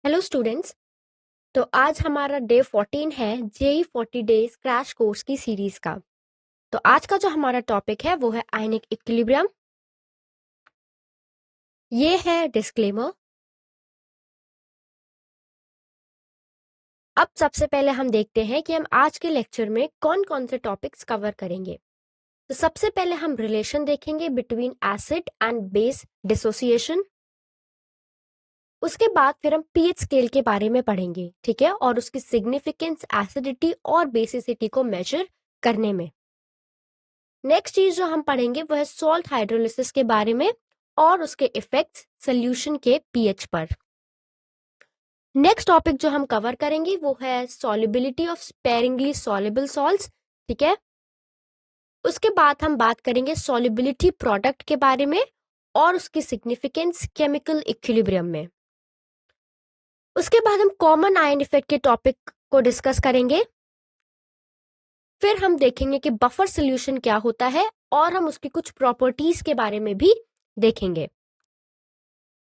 Hello students. तो आज हमारा डे 14 है जेई 40 डेज क्रैश कोर्स की सीरीज का। तो आज का जो हमारा टॉपिक है वो है आयनिक इक्विलिब्रियम। ये है डिस्क्लेमर। अब सबसे पहले हम देखते हैं कि हम आज के लेक्चर में कौन कौन से टॉपिक्स कवर करेंगे। तो सबसे पहले हम रिलेशन देखेंगे between acid and base dissociation. उसके बाद फिर हम पीएच स्केल के बारे में पढ़ेंगे, ठीक है, और उसकी सिग्निफिकेंस एसिडिटी और बेसिसिटी को मेजर करने में। नेक्स्ट चीज जो हम पढ़ेंगे वो है सॉल्ट हाइड्रोलिसिस के बारे में और उसके इफेक्ट्स सॉल्यूशन के पीएच पर। नेक्स्ट टॉपिक जो हम कवर करेंगे वो है solubility of sparingly soluble salts, ठीक है। उसके बाद हम बात करेंगे सॉल्युबिलिटी प्रोडक्ट के बारे में और उसकी सिग्निफिकेंस केमिकल इक्विलिब्रियम में। उसके बाद हम कॉमन आयन इफेक्ट के टॉपिक को डिस्कस करेंगे। फिर हम देखेंगे कि बफर सॉल्यूशन क्या होता है और हम उसकी कुछ प्रॉपर्टीज के बारे में भी देखेंगे।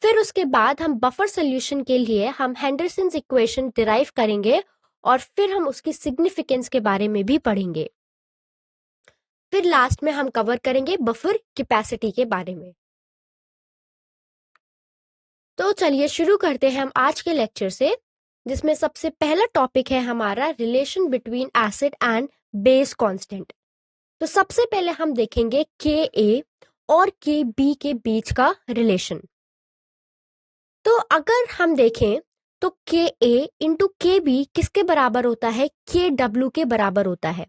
फिर उसके बाद हम बफर सॉल्यूशन के लिए हम हेंडरसन्स इक्वेशन डिराइव करेंगे और फिर हम उसकी सिग्निफिकेंस के बारे में भी पढ़ेंगे। फिर लास्ट में हम कवर करेंगे बफर कैपेसिटी के बारे में। तो चलिए शुरू करते हैं हम आज के लेक्चर से, जिसमें सबसे पहला टॉपिक है हमारा relation between acid and base constant. तो सबसे पहले हम देखेंगे के ए और के बी के बीच का रिलेशन। तो अगर हम देखें तो के ए इंटू के बी किसके बराबर होता है? के डब्ल्यू के बराबर होता है।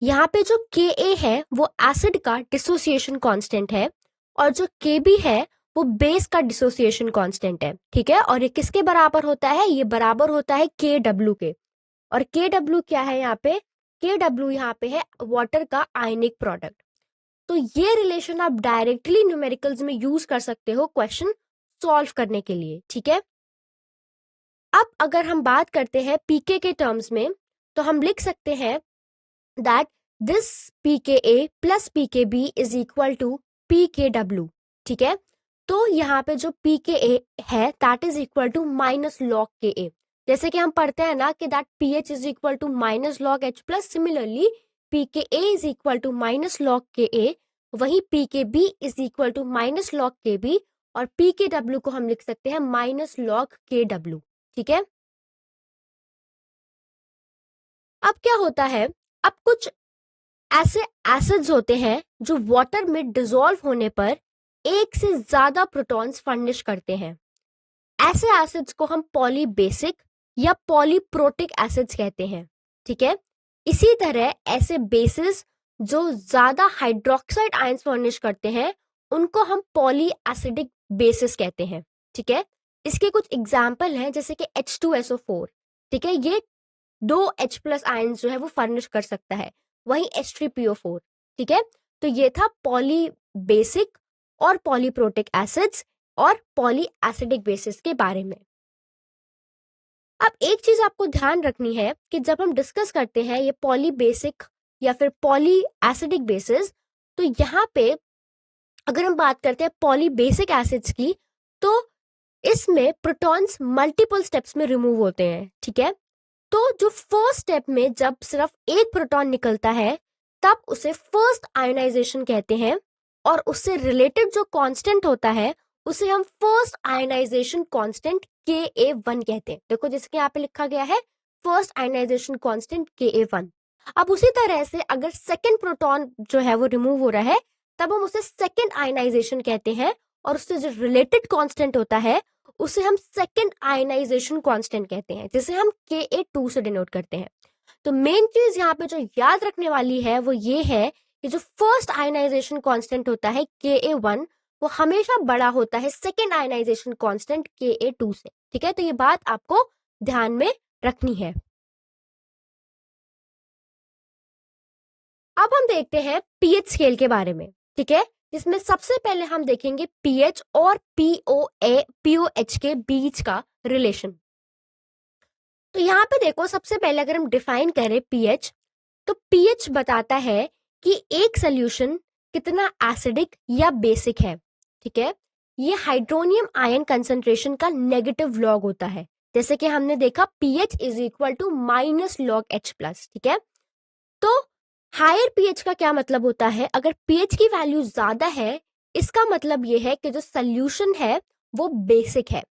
यहाँ पे जो के ए है वो एसिड का डिसोसिएशन कांस्टेंट है और जो के बी है वो बेस का डिसोसिएशन कांस्टेंट है, ठीक है। और ये किसके बराबर होता है? ये बराबर होता है के डब्ल्यू के। और के डब्ल्यू क्या है यहाँ पे? के डब्ल्यू यहाँ पे है वाटर का आयनिक प्रोडक्ट। तो ये रिलेशन आप डायरेक्टली न्यूमेरिकल्स में यूज कर सकते हो क्वेश्चन सॉल्व करने के लिए, ठीक है। अब अगर हम बात करते हैं पीके के टर्म्स में तो हम लिख सकते हैं that this pK a plus pK b is equal to pK डब्ल्यू, ठीक है। तो यहाँ पे जो पीके ए है that is equal to minus log K a. जैसे कि हम पढ़ते हैं ना कि that pH is equal to minus log H plus, similarly pK a is equal to minus log K a, वही pK b is equal to minus log K b और पीके W को हम लिख सकते हैं माइनस लॉग के W, ठीक है। अब क्या होता है, अब कुछ ऐसे एसिड्स होते हैं जो वाटर में डिसॉल्व होने पर एक से ज्यादा प्रोटॉन्स फर्निश करते हैं। ऐसे एसिड्स को हम पॉलीबेसिक या पॉलीप्रोटिक एसिड्स कहते हैं, ठीक है। इसी तरह ऐसे बेसिस जो ज्यादा हाइड्रोक्साइड आयंस फर्निश करते हैं उनको हम पॉली एसिडिक बेसिस कहते हैं, ठीक है। इसके कुछ एग्जाम्पल हैं जैसे कि H2SO4, ठीक है, ये 2 H प्लस आयंस जो है वो फर्निश कर सकता है, वहीं H3PO4, ठीक है। तो ये था पॉली बेसिक और पॉलीप्रोटिक एसिड्स और पॉली एसिडिक बेसिस के बारे में। अब एक चीज आपको ध्यान रखनी है कि जब हम डिस्कस करते हैं ये पॉली बेसिक या फिर पॉली एसिडिक बेसिस, तो यहाँ पे अगर हम बात करते हैं पॉली बेसिक एसिड्स की तो इसमें प्रोटॉन्स मल्टीपल स्टेप्स में रिमूव होते हैं, ठीक है। तो जो फर्स्ट स्टेप में जब सिर्फ एक प्रोटॉन निकलता है तब उसे फर्स्ट आयनाइजेशन कहते हैं और उससे रिलेटेड जो कांस्टेंट होता है उसे हम फर्स्ट आयनाइजेशन कांस्टेंट Ka1 कहते हैं। देखो जैसे कि यहाँ पे लिखा गया है फर्स्ट आयनाइजेशन कांस्टेंट Ka1। अब उसी तरह से अगर सेकंड प्रोटॉन जो है वो रिमूव हो रहा है तब हम उसे सेकंड आयनाइजेशन कहते हैं और उससे जो रिलेटेड कांस्टेंट होता है उसे हम सेकंड आयनाइजेशन कांस्टेंट कहते हैं, जिसे हम Ka2 से डिनोट करते हैं। तो मेन चीज यहाँ पे जो याद रखने वाली है वो ये है कि जो फर्स्ट आयनाइजेशन कांस्टेंट होता है Ka1 वो हमेशा बड़ा होता है सेकंड आयनाइजेशन कांस्टेंट Ka2 से, ठीक है। तो ये बात आपको ध्यान में रखनी है। अब हम देखते हैं पीएच स्केल के बारे में, ठीक है, जिसमें सबसे पहले हम देखेंगे पीएच और पीओएच के बीच का रिलेशन। तो यहाँ पे देखो सबसे पहले अगर हम डिफाइन करें पीएच, तो पीएच बताता है कि एक सोल्यूशन कितना एसिडिक या बेसिक है, ठीक है। ये हाइड्रोनियम आयन कंसंट्रेशन का नेगेटिव लॉग होता है। जैसे कि हमने देखा pH is equal to -log H+, ठीक है। तो हायर pH का क्या मतलब होता है, अगर pH की वैल्यू ज्यादा है इसका मतलब ये है कि जो सोल्यूशन है वो बेसिक है,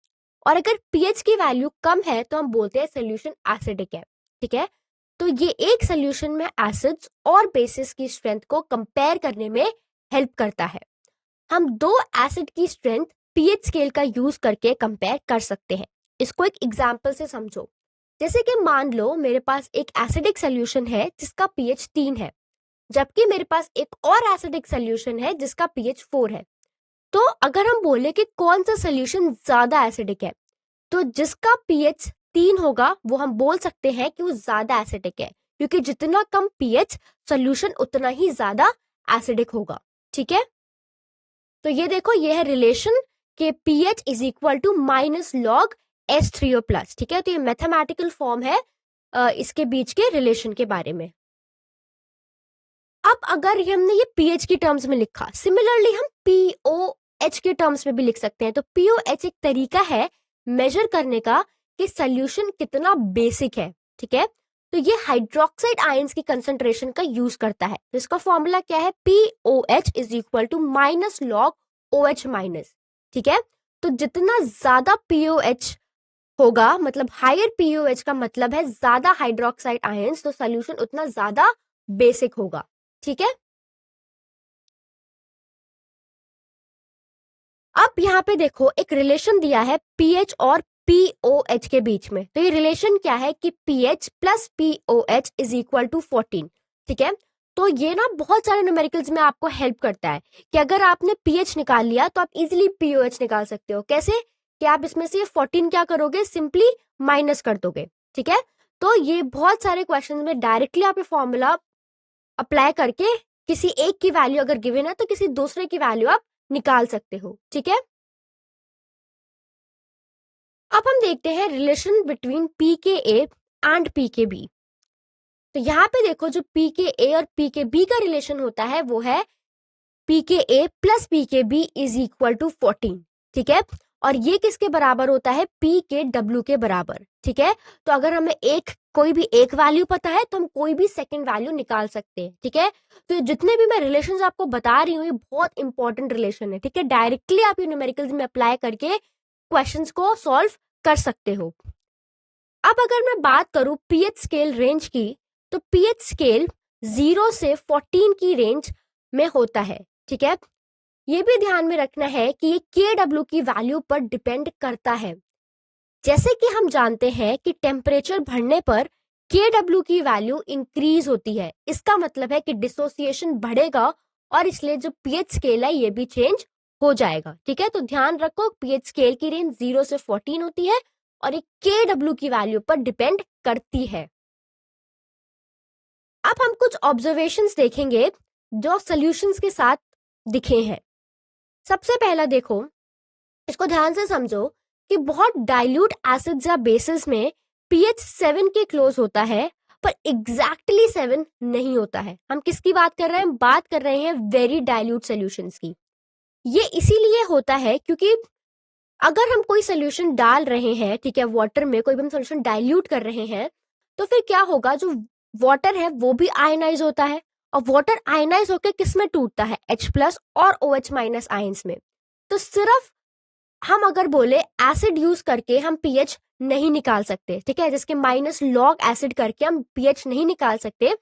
और अगर pH की वैल्यू कम है तो हम बोलते हैं सोल्यूशन एसिडिक है, ठीक है। तो ये एक सोल्यूशन में एसिड्स और बेसिस की स्ट्रेंथ को कंपेयर करने में हेल्प करता है। हम दो एसिड की स्ट्रेंथ pH स्केल का यूज करके कंपेयर कर सकते हैं। इसको एक एग्जांपल से समझो। जैसे कि मान लो मेरे पास एक एसिडिक सोल्यूशन है जिसका pH 3 है, जबकि मेरे पास एक और एसिडिक सोल्यूशन है जिसका pH 4 है। तो अगर हम बोले कि कौन सा सोल्यूशन ज्यादा एसिडिक है, तो जिसका pH 3 होगा वो हम बोल सकते हैं कि वो ज्यादा एसिडिक है, क्योंकि जितना कम pH सोल्यूशन उतना ही ज्यादा एसिडिक होगा, ठीक है। तो ये देखो, ये है रिलेशन के pH is equal to -log H3O+, ठीक है। तो ये मैथमेटिकल फॉर्म है इसके बीच के रिलेशन के बारे में। अब अगर हमने ये pH की टर्म्स में लिखा, सिमिलरली हम POH के टर्म्स में भी लिख सकते हैं। तो POH एक तरीका है मेजर करने का कि सोल्यूशन कितना बेसिक है, ठीक है। तो ये हाइड्रोक्साइड आयंस की कंसंट्रेशन का यूज करता है। तो इसका फॉर्मूला क्या है, POH is equal to -log-OH-, ठीक है। तो जितना ज्यादा POH होगा, मतलब हायर POH का मतलब है ज्यादा हाइड्रोक्साइड आयंस, तो सोल्यूशन उतना ज्यादा बेसिक होगा, ठीक है। अब यहाँ पे देखो एक रिलेशन दिया है pH और POH के बीच में। तो ये रिलेशन क्या है कि pH plus POH is equal to 14, ठीक है। तो ये ना बहुत सारे न्यूमेरिकल्स में आपको हेल्प करता है कि अगर आपने pH निकाल लिया तो आप इजिली POH निकाल सकते हो। कैसे कि आप इसमें से 14 क्या करोगे, सिंपली माइनस कर दोगे, ठीक है। तो ये बहुत सारे क्वेश्चन में डायरेक्टली आप ये फॉर्मूला अप्लाई करके किसी एक की वैल्यू अगर गिवन है तो किसी दूसरे की वैल्यू आप निकाल सकते हो, ठीक है। अब हम देखते हैं relation between pKa and pKb। तो यहाँ पे देखो जो pKa और pKb का रिलेशन होता है वो है pKa plus pKb is equal to 14, ठीक है। और ये किसके बराबर होता है, pKw के बराबर, ठीक है। तो अगर हमें कोई भी एक वैल्यू पता है तो हम कोई भी सेकंड वैल्यू निकाल सकते हैं, ठीक है। तो जितने भी मैं रिलेशंस आपको बता रही हूँ ये बहुत इंपॉर्टेंट रिलेशन है, ठीक है। डायरेक्टली आप ये न्यूमेरिकल्स में अप्लाई करके क्वेश्चंस को सॉल्व कर सकते हो। अब अगर मैं बात करूं pH स्केल रेंज की, तो pH स्केल 0 से 14 की रेंज में होता है, ठीक है। ये भी ध्यान में रखना है कि ये Kw की वैल्यू पर डिपेंड करता है। जैसे कि हम जानते हैं कि टेम्परेचर बढ़ने पर Kw की वैल्यू इंक्रीज होती है, इसका मतलब है कि डिसोसिएशन बढ़ेगा और इसलिए जो pH स्केल है ये भी चेंज हो जाएगा, ठीक है। तो ध्यान रखो pH स्केल की रेंज 0 से 14 होती है और ये Kw की वैल्यू पर डिपेंड करती है। अब हम कुछ ऑब्जर्वेशंस देखेंगे जो सॉल्यूशंस के साथ दिखे हैं। सबसे पहला देखो, इसको ध्यान से समझो कि बहुत डाइल्यूट एसिड्स या बेसिस में pH 7 के क्लोज होता है पर एग्जैक्टली 7 नहीं होता है। हम किसकी बात कर रहे हैं, बात कर रहे हैं वेरी डाइल्यूट सॉल्यूशंस की। ये इसीलिए होता है क्योंकि अगर हम कोई सोल्यूशन डाल रहे हैं, ठीक है, वाटर में कोई भी हम सोल्यूशन डाइल्यूट कर रहे हैं, तो फिर क्या होगा, जो वाटर है वो भी आयनाइज होता है और वाटर आयनाइज होकर किस में टूटता है, H+ और OH- आयंस में। तो सिर्फ हम अगर बोले एसिड यूज करके हम pH नहीं निकाल सकते, ठीक है, जिसके -log एसिड करके हम pH नहीं निकाल सकते,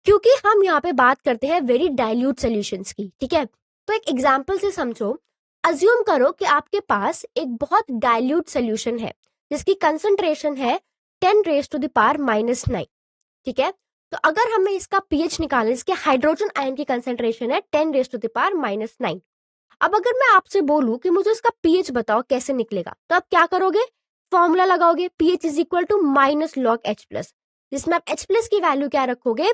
क्योंकि हम यहाँ पे बात करते हैं वेरी डाइल्यूट सॉल्यूशंस की, ठीक है। तो एक एग्जांपल से समझो, अज्यूम करो कि आपके पास एक बहुत डाइल्यूट सॉल्यूशन है जिसकी कंसंट्रेशन है 10⁻⁻⁹, ठीक है। तो अगर हमें इसका pH निकालना है, इसके हाइड्रोजन आयन की कंसंट्रेशन है 10⁻⁹। अब अगर मैं आपसे बोलूं कि मुझे इसका pH बताओ कैसे निकलेगा, तो आप क्या करोगे, फॉर्मूला लगाओगे pH is equal to -log H+, जिसमें आप H+ की वैल्यू क्या रखोगे,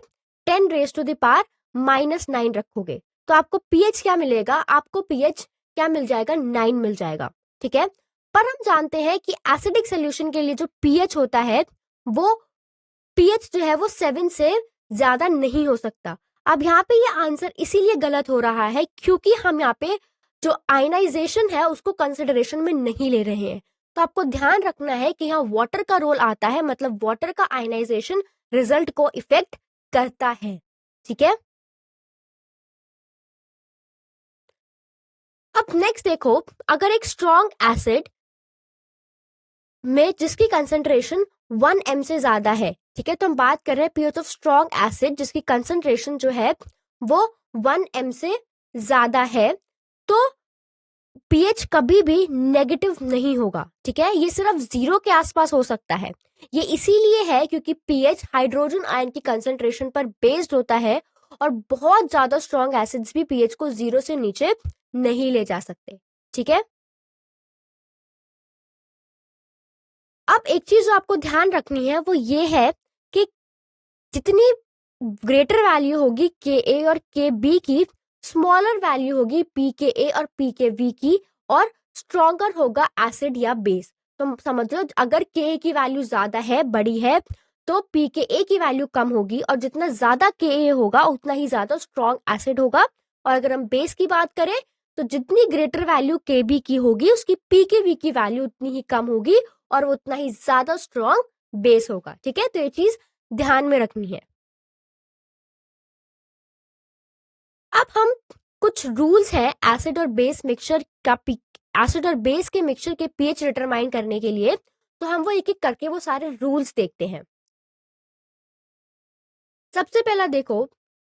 10⁻⁻⁹ रखोगे। तो आपको pH क्या मिलेगा, आपको pH क्या मिल जाएगा, 9 मिल जाएगा, ठीक है। पर हम जानते हैं कि एसिडिक सोल्यूशन के लिए जो pH होता है वो pH जो है वो 7 से ज्यादा नहीं हो सकता। अब यहाँ पे ये आंसर इसीलिए गलत हो रहा है क्योंकि हम यहाँ पे जो आयनाइजेशन है उसको कंसिडरेशन में नहीं ले रहे हैं। तो आपको ध्यान रखना है कि यहाँ वाटर का रोल आता है, मतलब वाटर का आयनाइजेशन रिजल्ट को इफेक्ट करता है। ठीक है, अब नेक्स्ट देखो, अगर एक स्ट्रॉन्ग एसिड में जिसकी कंसंट्रेशन 1 m से ज्यादा है, ठीक है, तो हम बात कर रहे हैं पीएच ऑफ स्ट्रॉन्ग एसिड जिसकी कंसंट्रेशन जो है वो 1 m से ज्यादा है, तो पीएच कभी भी नेगेटिव नहीं होगा। ठीक है, ये सिर्फ 0 के आसपास हो सकता है। ये इसीलिए है क्योंकि पीएच हाइड्रोजन आयन की कंसंट्रेशन पर बेस्ड होता है और बहुत ज्यादा स्ट्रॉन्ग एसिड्स भी पीएच को 0 से नीचे नहीं ले जा सकते। ठीक है, अब एक चीज जो आपको ध्यान रखनी है वो ये है कि जितनी ग्रेटर वैल्यू होगी के ए और के बी की, स्मॉलर वैल्यू होगी पी के ए और पी के बी की, और स्ट्रॉन्गर होगा एसिड या बेस। तो समझ लो अगर के ए की वैल्यू ज्यादा है, बड़ी है, तो पी के ए की वैल्यू कम होगी, और जितना ज्यादा के ए होगा उतना ही ज्यादा स्ट्रॉन्ग एसिड होगा। और अगर हम बेस की बात करें तो जितनी ग्रेटर वैल्यू के बी की होगी उसकी पी के बी की वैल्यू उतनी ही कम होगी और वो उतना ही ज्यादा स्ट्रॉन्ग बेस होगा। ठीक है, तो ये चीज ध्यान में रखनी है। अब हम कुछ रूल्स हैं एसिड और बेस मिक्सचर का, एसिड और बेस के मिक्सचर के पीएच डिटरमाइन करने के लिए, तो हम वो एक एक करके वो सारे रूल्स देखते हैं। सबसे पहला देखो,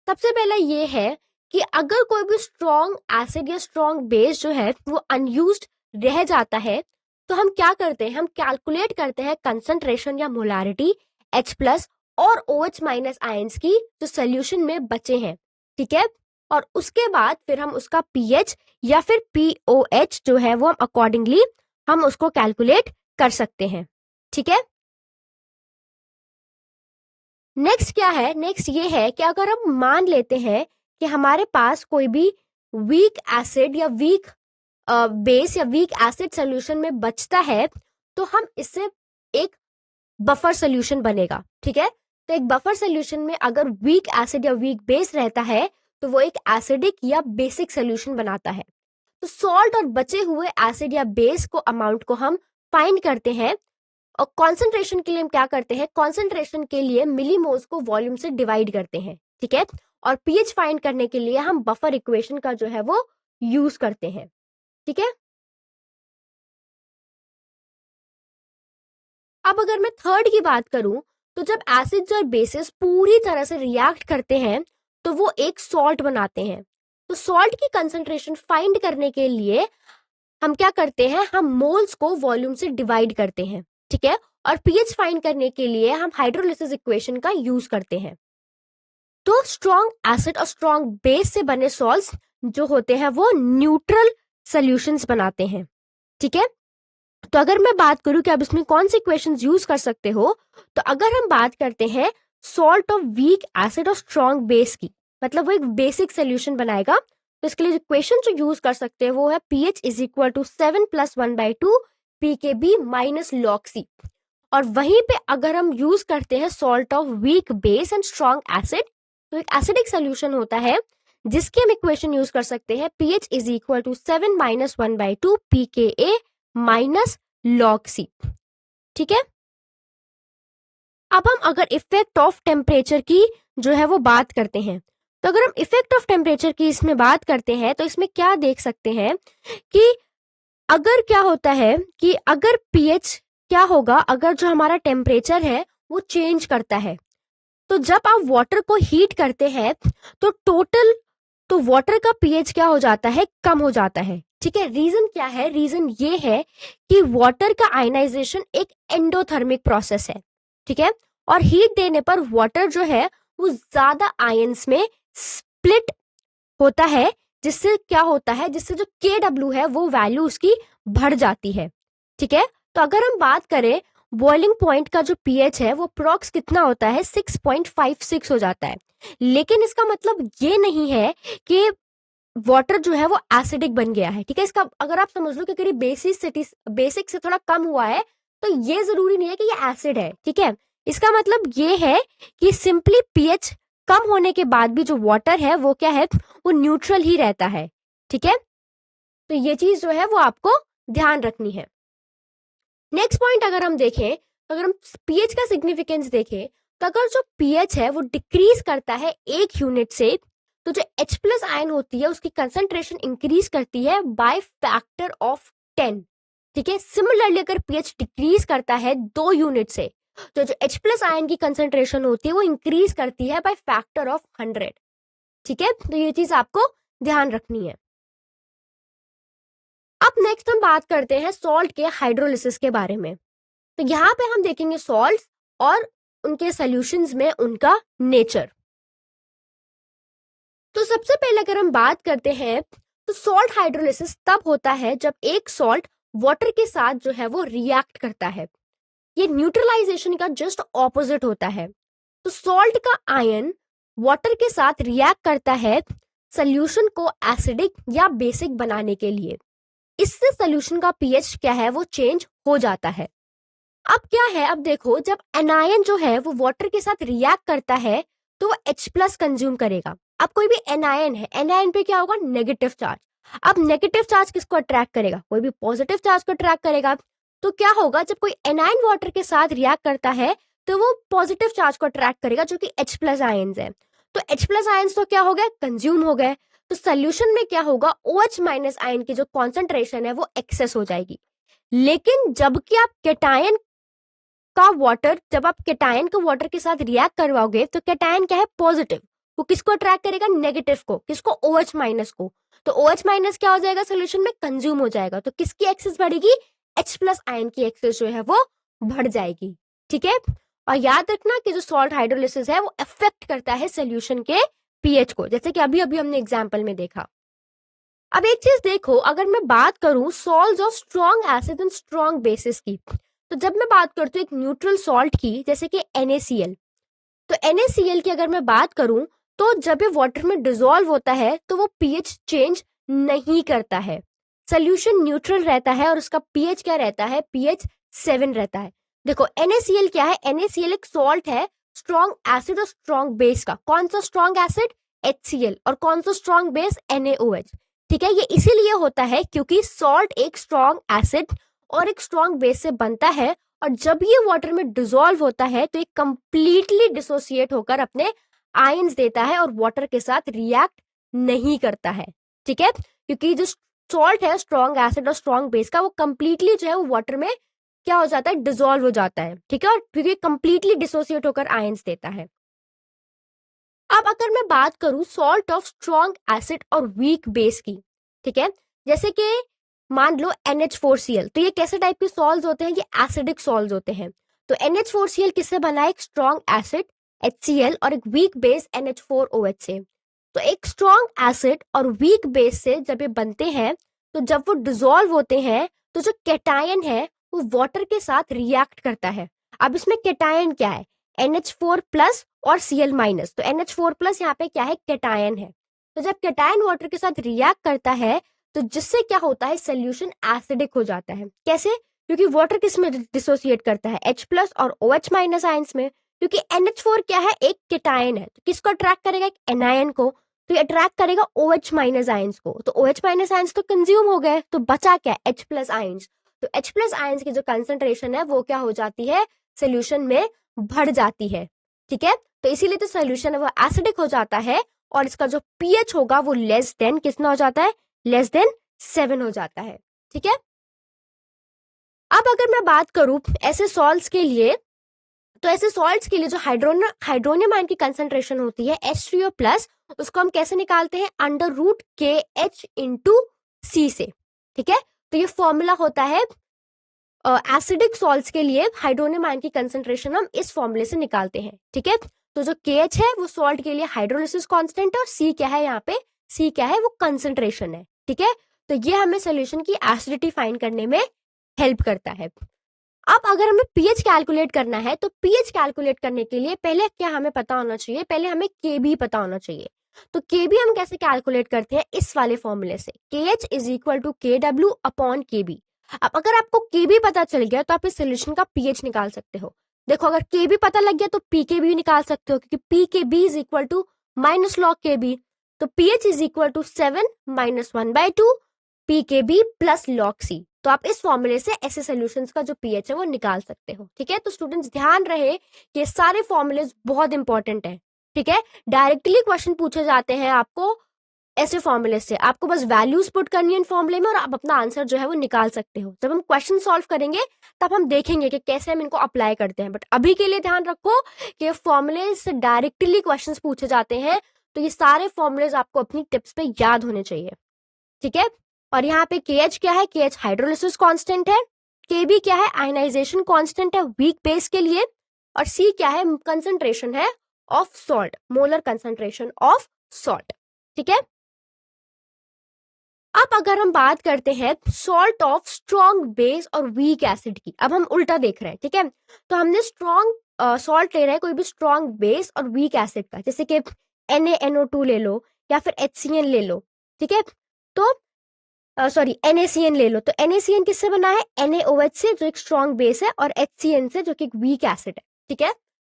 सबसे पहला ये है कि अगर कोई भी स्ट्रॉन्ग एसिड या स्ट्रॉन्ग बेस जो है वो अनयूज्ड रह जाता है, तो हम क्या करते हैं, हम कैलकुलेट करते हैं कंसंट्रेशन या मोलारिटी H+ और OH- आयंस की जो सोल्यूशन में बचे हैं। ठीक है, और उसके बाद फिर हम उसका पीएच या फिर पीओएच जो है वो हम अकॉर्डिंगली हम उसको कैलकुलेट कर सकते हैं। ठीक है, नेक्स्ट क्या है, नेक्स्ट ये है कि अगर हम मान लेते हैं कि हमारे पास कोई भी वीक एसिड या वीक बेस या वीक एसिड सोल्यूशन में बचता है, तो हम इससे एक बफर सोल्यूशन बनेगा। ठीक है, तो एक बफर सोल्यूशन में अगर वीक एसिड या वीक बेस रहता है तो वो एक एसिडिक या बेसिक सोल्यूशन बनाता है। तो सॉल्ट और बचे हुए एसिड या बेस को अमाउंट को हम फाइंड करते हैं, और कॉन्सेंट्रेशन के लिए हम क्या करते हैं, कॉन्सेंट्रेशन के लिए मिलीमोल्स को वॉल्यूम से डिवाइड करते हैं। ठीक है, और पीएच फाइंड करने के लिए हम बफर इक्वेशन का जो है वो यूज करते हैं। ठीक है, अब अगर मैं थर्ड की बात करूं, तो जब एसिड्स और बेसिस पूरी तरह से रिएक्ट करते हैं तो वो एक सॉल्ट बनाते हैं। तो सॉल्ट की कंसंट्रेशन फाइंड करने के लिए हम क्या करते हैं, हम मोल्स को वॉल्यूम से डिवाइड करते हैं। ठीक है, और पीएच फाइंड करने के लिए हम हाइड्रोलिसिस इक्वेशन का यूज करते हैं। तो स्ट्रॉन्ग एसिड और स्ट्रॉन्ग बेस से बने सॉल्ट्स जो होते हैं वो न्यूट्रल सॉल्यूशंस बनाते हैं। ठीक है, तो अगर मैं बात करूं कि आप इसमें कौन से इक्वेशंस यूज कर सकते हो, तो अगर हम बात करते हैं सॉल्ट ऑफ वीक एसिड और स्ट्रॉन्ग बेस की, मतलब वो एक बेसिक सोल्यूशन बनाएगा, तो इसके लिए इक्वेशन जो यूज कर सकते हैं वो है pH is equal to 7 + 1/2 pKb - log C। और वहीं पे अगर हम यूज करते हैं salt of weak base and strong acid, तो एक एसिडिक सोल्यूशन होता है जिसकी हम इक्वेशन यूज कर सकते हैं pH is equal to 7 - 1/2 pKa - log C। ठीक है, अब हम अगर इफेक्ट ऑफ टेम्परेचर की जो है वो बात करते हैं, तो अगर हम इफेक्ट ऑफ टेम्परेचर की इसमें बात करते हैं तो इसमें क्या देख सकते हैं कि अगर क्या होता है कि अगर पीएच क्या होगा, अगर जो हमारा टेम्परेचर है वो चेंज करता है, तो जब आप वाटर को हीट करते हैं तो टोटल, तो वाटर का पीएच क्या हो जाता है, कम हो जाता है। ठीक है, रीजन क्या है, रीजन ये है कि वाटर का आयनाइजेशन एक एंडोथर्मिक प्रोसेस है। ठीक है, और हीट देने पर वाटर जो है वो ज्यादा आयंस में स्प्लिट होता है, जिससे क्या होता है, जिससे जो KW है वो वैल्यू उसकी बढ़ जाती है। ठीक है, तो अगर हम बात करें बॉइलिंग पॉइंट का जो पीएच है वो अप्रॉक्स कितना होता है, 6.56 हो जाता है। लेकिन इसका मतलब ये नहीं है कि वाटर जो है वो एसिडिक बन गया है। ठीक है, इसका अगर आप समझ लो कि अगर बेसिक से थोड़ा कम हुआ है तो ये जरूरी नहीं है कि ये एसिड है। ठीक है, इसका मतलब ये है कि सिंपली पीएच कम होने के बाद भी जो वाटर है वो क्या है, वो न्यूट्रल ही रहता है। ठीक है, तो ये चीज जो है वो आपको ध्यान रखनी है। नेक्स्ट पॉइंट अगर हम देखें, अगर हम पीएच का सिग्निफिकेंस देखें, तो अगर जो पीएच है वो डिक्रीज करता है 1 यूनिट से, तो जो H प्लस आयन होती है उसकी कंसंट्रेशन इंक्रीज करती है बाय फैक्टर ऑफ 10। ठीक है, सिमिलरली अगर पीएच डिक्रीज करता है 2 यूनिट से, तो जो H प्लस आयन की कंसंट्रेशन होती है वो इंक्रीज करती है बाय फैक्टर ऑफ 100। ठीक है, तो ये चीज आपको ध्यान रखनी है। अब नेक्स्ट हम बात करते हैं सॉल्ट के हाइड्रोलिसिस के बारे में। तो यहाँ पे हम देखेंगे सॉल्ट और उनके सॉल्यूशंस में उनका नेचर। तो सबसे पहले अगर हम बात करते हैं, तो सॉल्ट हाइड्रोलिसिस तब होता है जब एक सॉल्ट वाटर के साथ जो है वो रिएक्ट करता है। ये न्यूट्रलाइजेशन का जस्ट ऑपोजिट होता है। तो सॉल्ट का आयन वाटर के साथ रिएक्ट करता है सॉल्यूशन को एसिडिक या बेसिक बनाने के लिए। इससे सॉल्यूशन का पीएच क्या है वो चेंज हो जाता है। अब क्या है, अब देखो, जब एनायन जो है वो वाटर के साथ रिएक्ट करता है तो वो H प्लस कंज्यूम करेगा। अब कोई भी एनायन है, एनायन पे क्या होगा, नेगेटिव चार्ज। अब नेगेटिव चार्ज किसको अट्रैक्ट करेगा, कोई भी पॉजिटिव चार्ज को अट्रैक्ट करेगा। तो क्या होगा, जब कोई एनायन वाटर के साथ रिएक्ट करता है तो वो पॉजिटिव चार्ज को अट्रैक्ट करेगा जो कि H प्लस आयन्स है। तो H प्लस आयन्स तो क्या हो गए, कंज्यूम हो गए। तो सोल्यूशन में क्या होगा, OH माइनस आयन की जो कॉन्सेंट्रेशन है वो एक्सेस हो जाएगी। लेकिन जबकि आप केटायन का वाटर, जब आप केटायन को वाटर के साथ रिएक्ट करवाओगे तो केटायन क्या है, पॉजिटिव, वो किसको अट्रैक्ट करेगा, नेगेटिव को, किसको, OH माइनस को। तो OH माइनस क्या हो जाएगा, सोल्यूशन में कंज्यूम हो जाएगा। तो किसकी एक्सेस बढ़ेगी, H प्लस आयन की एक्सेस जो है वो बढ़ जाएगी। ठीक है, और याद रखना कि जो सॉल्ट हाइड्रोलिसिस है वो अफेक्ट करता है सोल्यूशन के पीएच को, जैसे कि अभी अभी हमने एग्जाम्पल में देखा। अब एक चीज देखो, अगर मैं बात करूं salts of strong acid and strong bases की, तो जब मैं बात करती हूँ एक न्यूट्रल सॉल्ट की, जैसे कि NaCl, तो NaCl की अगर मैं बात करूं, तो जब ये वाटर में डिसॉल्व होता है तो वो पीएच चेंज नहीं करता है, सोल्यूशन न्यूट्रल रहता है और उसका पीएच क्या रहता है, पीएच 7 रहता है। देखो NaCl क्या है, NaCl एक सॉल्ट है स्ट्रॉन्ग एसिड और स्ट्रॉन्ग बेस का। कौन सा स्ट्रॉन्ग एसिड, HCl, और कौन सा स्ट्रॉन्ग बेस, NaOH। ठीक है, ये इसीलिए होता है क्योंकि सॉल्ट एक स्ट्रॉन्ग एसिड और एक स्ट्रॉन्ग बेस से बनता है, और जब ये वाटर में डिसॉल्व होता है तो ये कंप्लीटली डिसोसिएट होकर अपने आयंस देता है और वाटर के साथ रिएक्ट नहीं करता है। ठीक है, क्योंकि जो सॉल्ट है स्ट्रॉन्ग एसिड और स्ट्रॉन्ग बेस का, वो कंप्लीटली जो है वो वाटर में क्या हो जाता है, डिसॉल्व हो जाता है। ठीक है, और क्योंकि कंप्लीटली डिसोसिएट होकर आयंस देता है। अब अगर मैं बात करूं सॉल्ट ऑफ स्ट्रॉन्ग एसिड और वीक बेस की, ठीक है, जैसे कि मान लो NH4Cl, तो ये कैसे टाइप के सॉल्ट होते हैं, ये एसिडिक सॉल्ट होते हैं। तो NH4Cl किससे बना है, एक स्ट्रॉन्ग एसिड HCl और एक वीक बेस NH4OH से। तो एक स्ट्रॉन्ग एसिड और वीक बेस से जब ये बनते हैं, तो जब वो डिसॉल्व होते हैं तो जो केटायन है वो वाटर के साथ रिएक्ट करता है। अब इसमें केटायन क्या है, NH4 प्लस और Cl माइनस। तो NH4 प्लस यहाँ पे क्या है, केटायन है। तो जब केटायन वाटर के साथ रिएक्ट करता है तो जिससे क्या होता है, सोल्यूशन एसिडिक हो जाता है। कैसे, क्योंकि वाटर किस में डिसोसिएट करता है, H प्लस और OH माइनस आयंस में। क्योंकि NH4 क्या है, एक केटायन है, तो किसको अट्रैक्ट करेगा, एक एनायन को। तो ये अट्रैक्ट करेगा OH माइनस आयंस को। तो OH माइनस आयंस तो कंज्यूम हो गए, तो बचा क्या, H प्लस आयंस। तो H प्लस आयंस की जो कंसेंट्रेशन है वो क्या हो जाती है, सोल्यूशन में बढ़ जाती है। ठीक है, तो इसीलिए तो सोल्यूशन है वो एसिडिक हो जाता है और इसका जो पीएच होगा वो लेस देन कितना हो जाता है, लेस देन 7 हो जाता है। ठीक है, अब अगर मैं बात करूं ऐसे सॉल्ट्स के लिए, तो ऐसे सॉल्ट्स के लिए जो हाइड्रोनियम आयन की कंसेंट्रेशन होती है H3O प्लस, उसको हम कैसे निकालते हैं, under root KH into C से। ठीक है, तो ये फॉर्मूला होता है एसिडिक सॉल्ट्स के लिए हाइड्रोनियम आयन की कंसेंट्रेशन हम इस फॉर्मूले से निकालते हैं। ठीक है, तो जो KH है वो सॉल्ट के लिए हाइड्रोलिसिस कांस्टेंट है और C क्या है, यहाँ पे C क्या है, वो कंसेंट्रेशन है। ठीक है, तो ये हमें सोल्यूशन की एसिडिटी फाइंड करने में हेल्प करता है। अब अगर हमें पीएच कैलकुलेट करना है, तो पीएच कैलकुलेट करने के लिए पहले क्या हमें पता होना चाहिए, पहले हमें केबी पता होना चाहिए। तो केबी हम कैसे कैलकुलेट करते हैं, इस वाले फॉर्मूले से, KH is equal to KW upon KB। अब अगर आपको केबी पता चल गया तो आप इस सोल्यूशन का पीएच निकाल सकते हो। देखो, अगर केबी पता लग गया तो पीकेबी निकाल सकते हो, क्योंकि pKb is equal to minus log Kb. तो pH is equal to 7 - 1/2 pKb plus log C। तो आप इस फॉर्मूले से ऐसे सॉल्यूशंस का जो पीएच है वो निकाल सकते हो। ठीक है, तो स्टूडेंट्स ध्यान रहे कि ये सारे फॉर्मूलेज बहुत इंपॉर्टेंट है। ठीक है, डायरेक्टली क्वेश्चन पूछे जाते हैं आपको ऐसे फॉर्मूले से, आपको बस वैल्यूज पुट करनी है इन फॉर्मूले में और आप अपना आंसर जो है वो निकाल सकते हो। जब हम क्वेश्चन सॉल्व करेंगे तब हम देखेंगे कि कैसे हम इनको अप्लाई करते हैं, बट अभी के लिए ध्यान रखो कि फॉर्मूले से डायरेक्टली क्वेश्चंस पूछे जाते हैं, तो ये सारे फॉर्मूलेज आपको अपनी टिप्स पे याद होने चाहिए। ठीक है, और यहाँ पे KH क्या है, KH हाइड्रोलिसिस कांस्टेंट है, KB क्या है, आयनाइजेशन कांस्टेंट है वीक बेस के लिए, और C क्या है, कंसंट्रेशन है of salt, molar concentration of salt. ठीक है, अब अगर हम बात करते हैं सॉल्ट ऑफ स्ट्रॉन्ग बेस और वीक एसिड की, अब हम उल्टा देख रहे हैं। ठीक है, तो हमने स्ट्रॉन्ग सॉल्ट ले रहे हैं कोई भी स्ट्रॉन्ग बेस और वीक एसिड का, जैसे कि NaNO2 ले लो या फिर HCN ले लो। ठीक है, तो सॉरी NaCN ले लो, तो NaCN किससे बना है, NaOH से जो एक स्ट्रॉन्ग बेस है, और HCN से जो कि एक वीक एसिड है। ठीक है,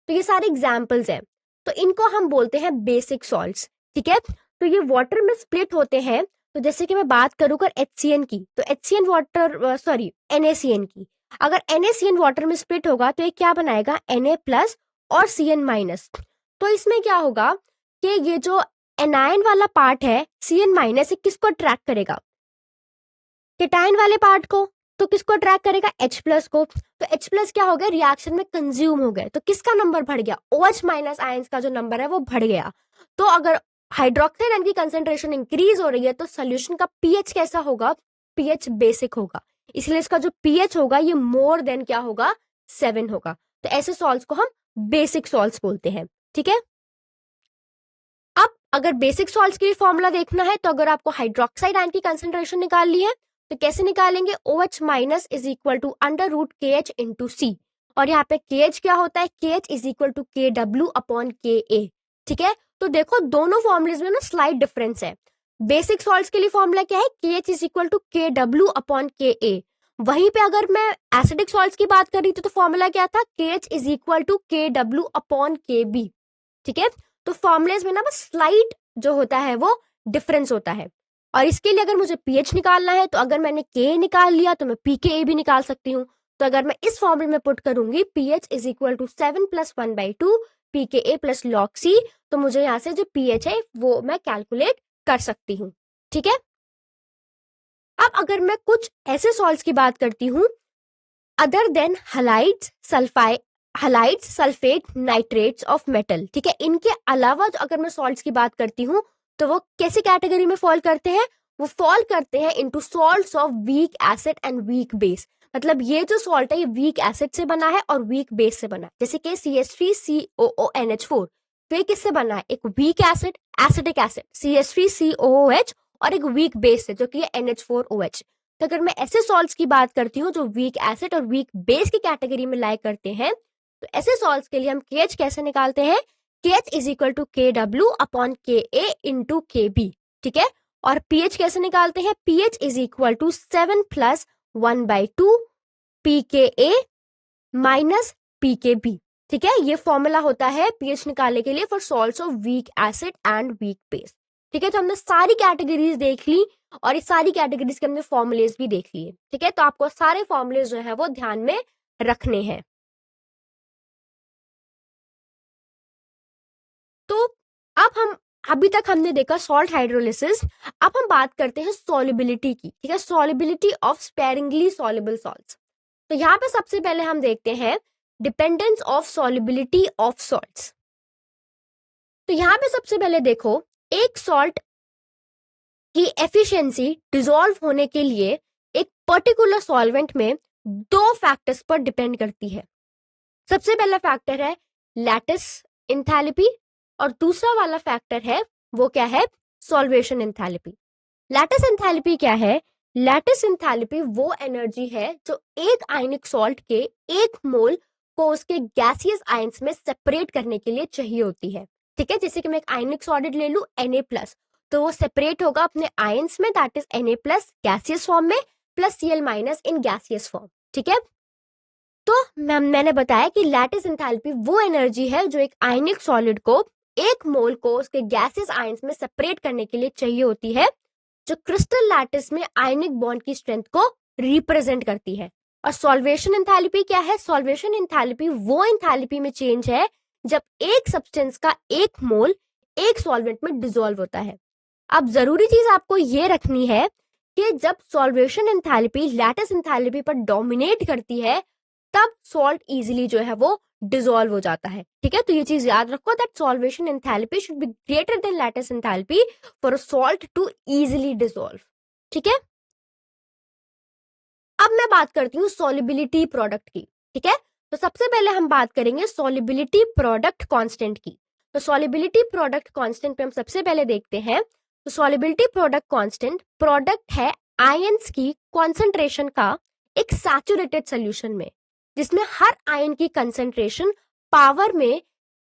तो ये सारे एग्जाम्पल्स हैं, तो इनको हम बोलते हैं बेसिक सॉल्ट्स। ठीक है, तो ये वाटर में स्प्लिट होते हैं, तो जैसे कि मैं बात करूँ कर HCN की, तो HCN वाटर सॉरी NaCN की, अगर NaCN वाटर में स्प्लिट होगा तो ये क्या बनाएगा, Na+ और Cn-। तो इसमें क्या होगा कि ये जो एनायन वाला पार्ट है Cn-, किसको अट्रैक्ट करेगा, केटायन वाले पार्ट को, तो किसको अट्रैक्ट करेगा, H+ को। तो H+ क्या हो गया, रिएक्शन में कंज्यूम हो गए, तो किसका नंबर बढ़ गया, OH- आयंस का जो नंबर है वो बढ़ गया। तो अगर हाइड्रोक्साइड आयन की कंसेंट्रेशन इंक्रीज हो रही है तो सोल्यूशन का पीएच कैसा होगा, पीएच बेसिक होगा, इसलिए इसका जो पीएच होगा ये मोर देन क्या होगा, 7 होगा। तो ऐसे सॉल्ट्स को हम बेसिक सॉल्ट्स बोलते हैं। ठीक है, अब अगर बेसिक सॉल्ट्स के लिए फॉर्मूला देखना है, तो अगर आपको हाइड्रोक्साइड आयन की कंसेंट्रेशन निकालनी है तो कैसे निकालेंगे, OH- is equal to √KH into C, और यहाँ पे KH क्या होता है, KH is equal to KW/KA। ठीक है, तो देखो दोनों फॉर्मुलेज में ना स्लाइट डिफरेंस है। बेसिक सॉल्ट्स के लिए फॉर्मूला क्या है, KH is equal to KW/KA। वहीं पे अगर मैं एसिडिक सॉल्ट्स की बात कर रही थी तो फॉर्मूला क्या था, KH is equal to KW/KB। ठीक है, तो फॉर्मुलेज में ना बस स्लाइट जो होता है वो डिफरेंस होता है। और इसके लिए अगर मुझे पीएच निकालना है, तो अगर मैंने के निकाल लिया तो मैं pKa भी निकाल सकती हूँ। तो अगर मैं इस फॉर्मूले में पुट करूंगी pH is equal to 7 + 1/2 pKa + log C, तो मुझे यहाँ से जो pH है वो मैं कैलकुलेट कर सकती हूँ। ठीक है, अब अगर मैं कुछ ऐसे सॉल्ट्स की बात करती हूँ other than halides, sulphate, nitrates of metal. ठीक है, इनके अलावा जो अगर मैं सॉल्ट्स की बात करती हूँ तो वो कैसी कैटेगरी में फॉल करते हैं, वो फॉल करते हैं into salts of weak acid and weak base. मतलब ये जो सॉल्ट है ये वीक एसिड से बना है और वीक बेस से बना है, जैसे कि CH3COONH4, तो ये किससे बना है, एक weak acid, acidic acid CH3COOH, और एक वीक बेस है जो कि NH4OH। तो अगर मैं ऐसे सॉल्ट्स की बात करती हूँ जो वीक एसिड और वीक बेस की कैटेगरी में लाइक करते हैं, तो ऐसे सॉल्ट्स के लिए हम KH कैसे निकालते हैं, KH is equal to KW/KA into KB। ठीक है, और pH कैसे निकालते हैं, pH is equal to 7 + 1/2 pKa - pKb। ठीक है, ये फॉर्मूला होता है pH निकालने के लिए for salts of weak acid and weak base. ठीक है, तो हमने सारी कैटेगरीज देख ली और इस सारी कैटेगरीज के हमने फॉर्मुलेज भी देख लिए। ठीक है, तो आपको सारे फॉर्मुलेज जो है वो ध्यान में रखने हैं। तो अब हम अभी तक हमने देखा सॉल्ट हाइड्रोलिसिस, अब हम बात करते हैं सॉल्युबिलिटी की। ठीक है, solubility of sparingly soluble salts. तो यहाँ पे सबसे पहले हम देखते हैं dependence of solubility of salts. तो यहाँ पे सबसे पहले देखो, एक सॉल्ट की एफिशिएंसी डिसॉल्व होने के लिए एक पर्टिकुलर सॉल्वेंट में 2 फैक्टर्स पर डिपेंड करती है। सबसे पहला फैक्टर है लैटिस एंथैल्पी और दूसरा वाला फैक्टर है वो क्या है, सॉल्वेशन एंथैल्पी। लैटिस एंथैल्पी क्या है, लैटिस एंथैल्पी वो एनर्जी है जो एक आयनिक सॉल्ट के 1 मोल को उसके गैसियस आयंस में सेपरेट करने के लिए चाहिए होती है। ठीक है, जैसे कि मैं एक आयनिक सॉलिड ले लूं Na+, तो वो सेपरेट होगा अपने आयंस में, that is Na+ gaseous form में plus Cl- in gaseous form. ठीक है, तो मैंने बताया कि लैटिस एंथैल्पी वो एनर्जी है जो एक आयनिक सॉलिड को 1 मोल को उसके गैसियस आयंस में सेपरेट करने के लिए चाहिए होती है, जो क्रिस्टल लैटिस में आयनिक बॉन्ड की स्ट्रेंथ को रिप्रेजेंट करती है। और सॉल्वेशन एंथैल्पी क्या है? सॉल्वेशन एंथैल्पी वो एंथैल्पी में चेंज है जब एक सब्सटेंस का एक मोल एक सॉल्वेंट में डिसॉल्व होता है। अब जरूरी चीज आपको ये रखनी है कि जब सॉल्वेशन एंथैल्पी लैटिस एंथैल्पी पर डोमिनेट करती है तब सॉल्ट इजीली जो है वो डिसॉल्व हो जाता है। ठीक है, तो ये चीज याद रखो that solvation enthalpy should be greater than lattice enthalpy for a salt to easily dissolve. ठीक है, अब मैं बात करती हूँ सॉल्युबिलिटी प्रोडक्ट की। ठीक है, तो सबसे पहले हम बात करेंगे सॉल्युबिलिटी प्रोडक्ट कांस्टेंट की। तो सॉल्युबिलिटी प्रोडक्ट कांस्टेंट पे हम सबसे पहले देखते हैं। तो सॉल्युबिलिटी प्रोडक्ट कांस्टेंट प्रोडक्ट है आयंस की कॉन्सेंट्रेशन का एक सैचुरेटेड सोल्यूशन में, जिसमें हर आयन की कंसेंट्रेशन पावर में